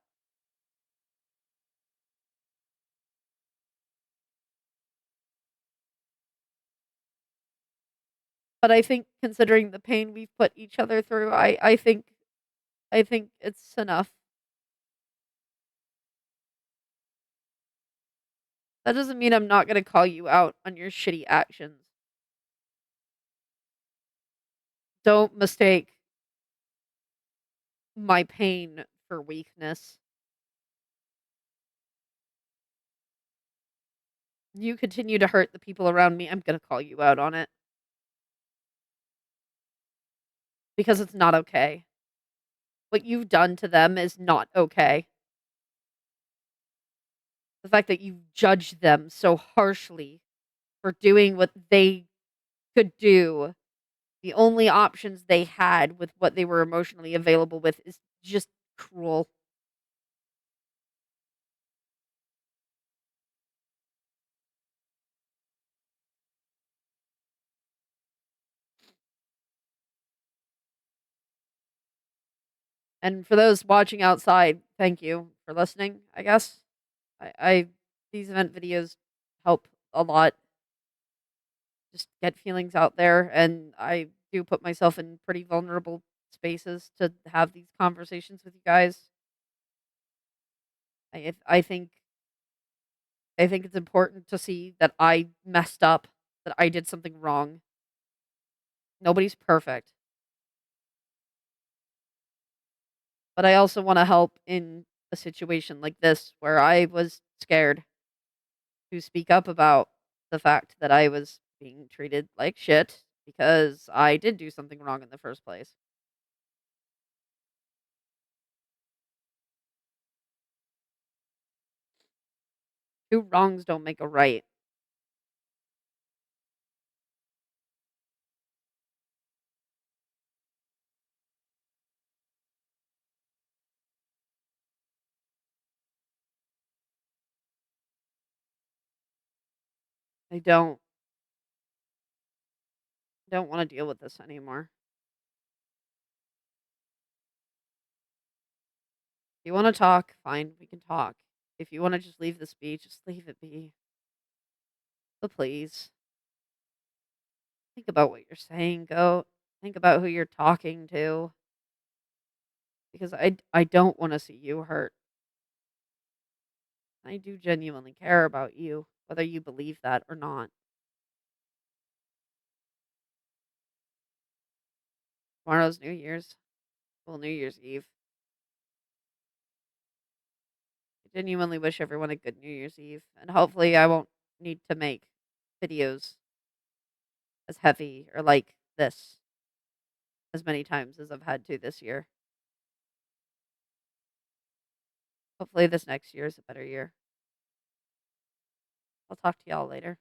But I think considering the pain we've put each other through, I think it's enough. That doesn't mean I'm not gonna call you out on your shitty actions. Don't mistake my pain for weakness. You continue to hurt the people around me, I'm gonna call you out on it. Because it's not okay. What you've done to them is not okay. The fact that you judge them so harshly for doing what they could do, the only options they had with what they were emotionally available with is just cruel. And for those watching outside, thank you for listening, I guess. I these event videos help a lot just get feelings out there, and I do put myself in pretty vulnerable spaces to have these conversations with you guys. I I think it's important to see that I messed up, that I did something wrong. Nobody's perfect, but I also want to help in a situation like this where I was scared to speak up about the fact that I was being treated like shit because I did do something wrong in the first place. Two wrongs don't make a right. I don't want to deal with this anymore. If you want to talk, fine, we can talk. If you wanna just leave this be, just leave it be. But please, think about what you're saying, go think about who you're talking to, because I don't wanna see you hurt. I do genuinely care about you, whether you believe that or not. Tomorrow's New Year's. Well, New Year's Eve. I genuinely wish everyone a good New Year's Eve, and hopefully I won't need to make videos as heavy or like this as many times as I've had to this year. Hopefully this next year is a better year. I'll talk to y'all later.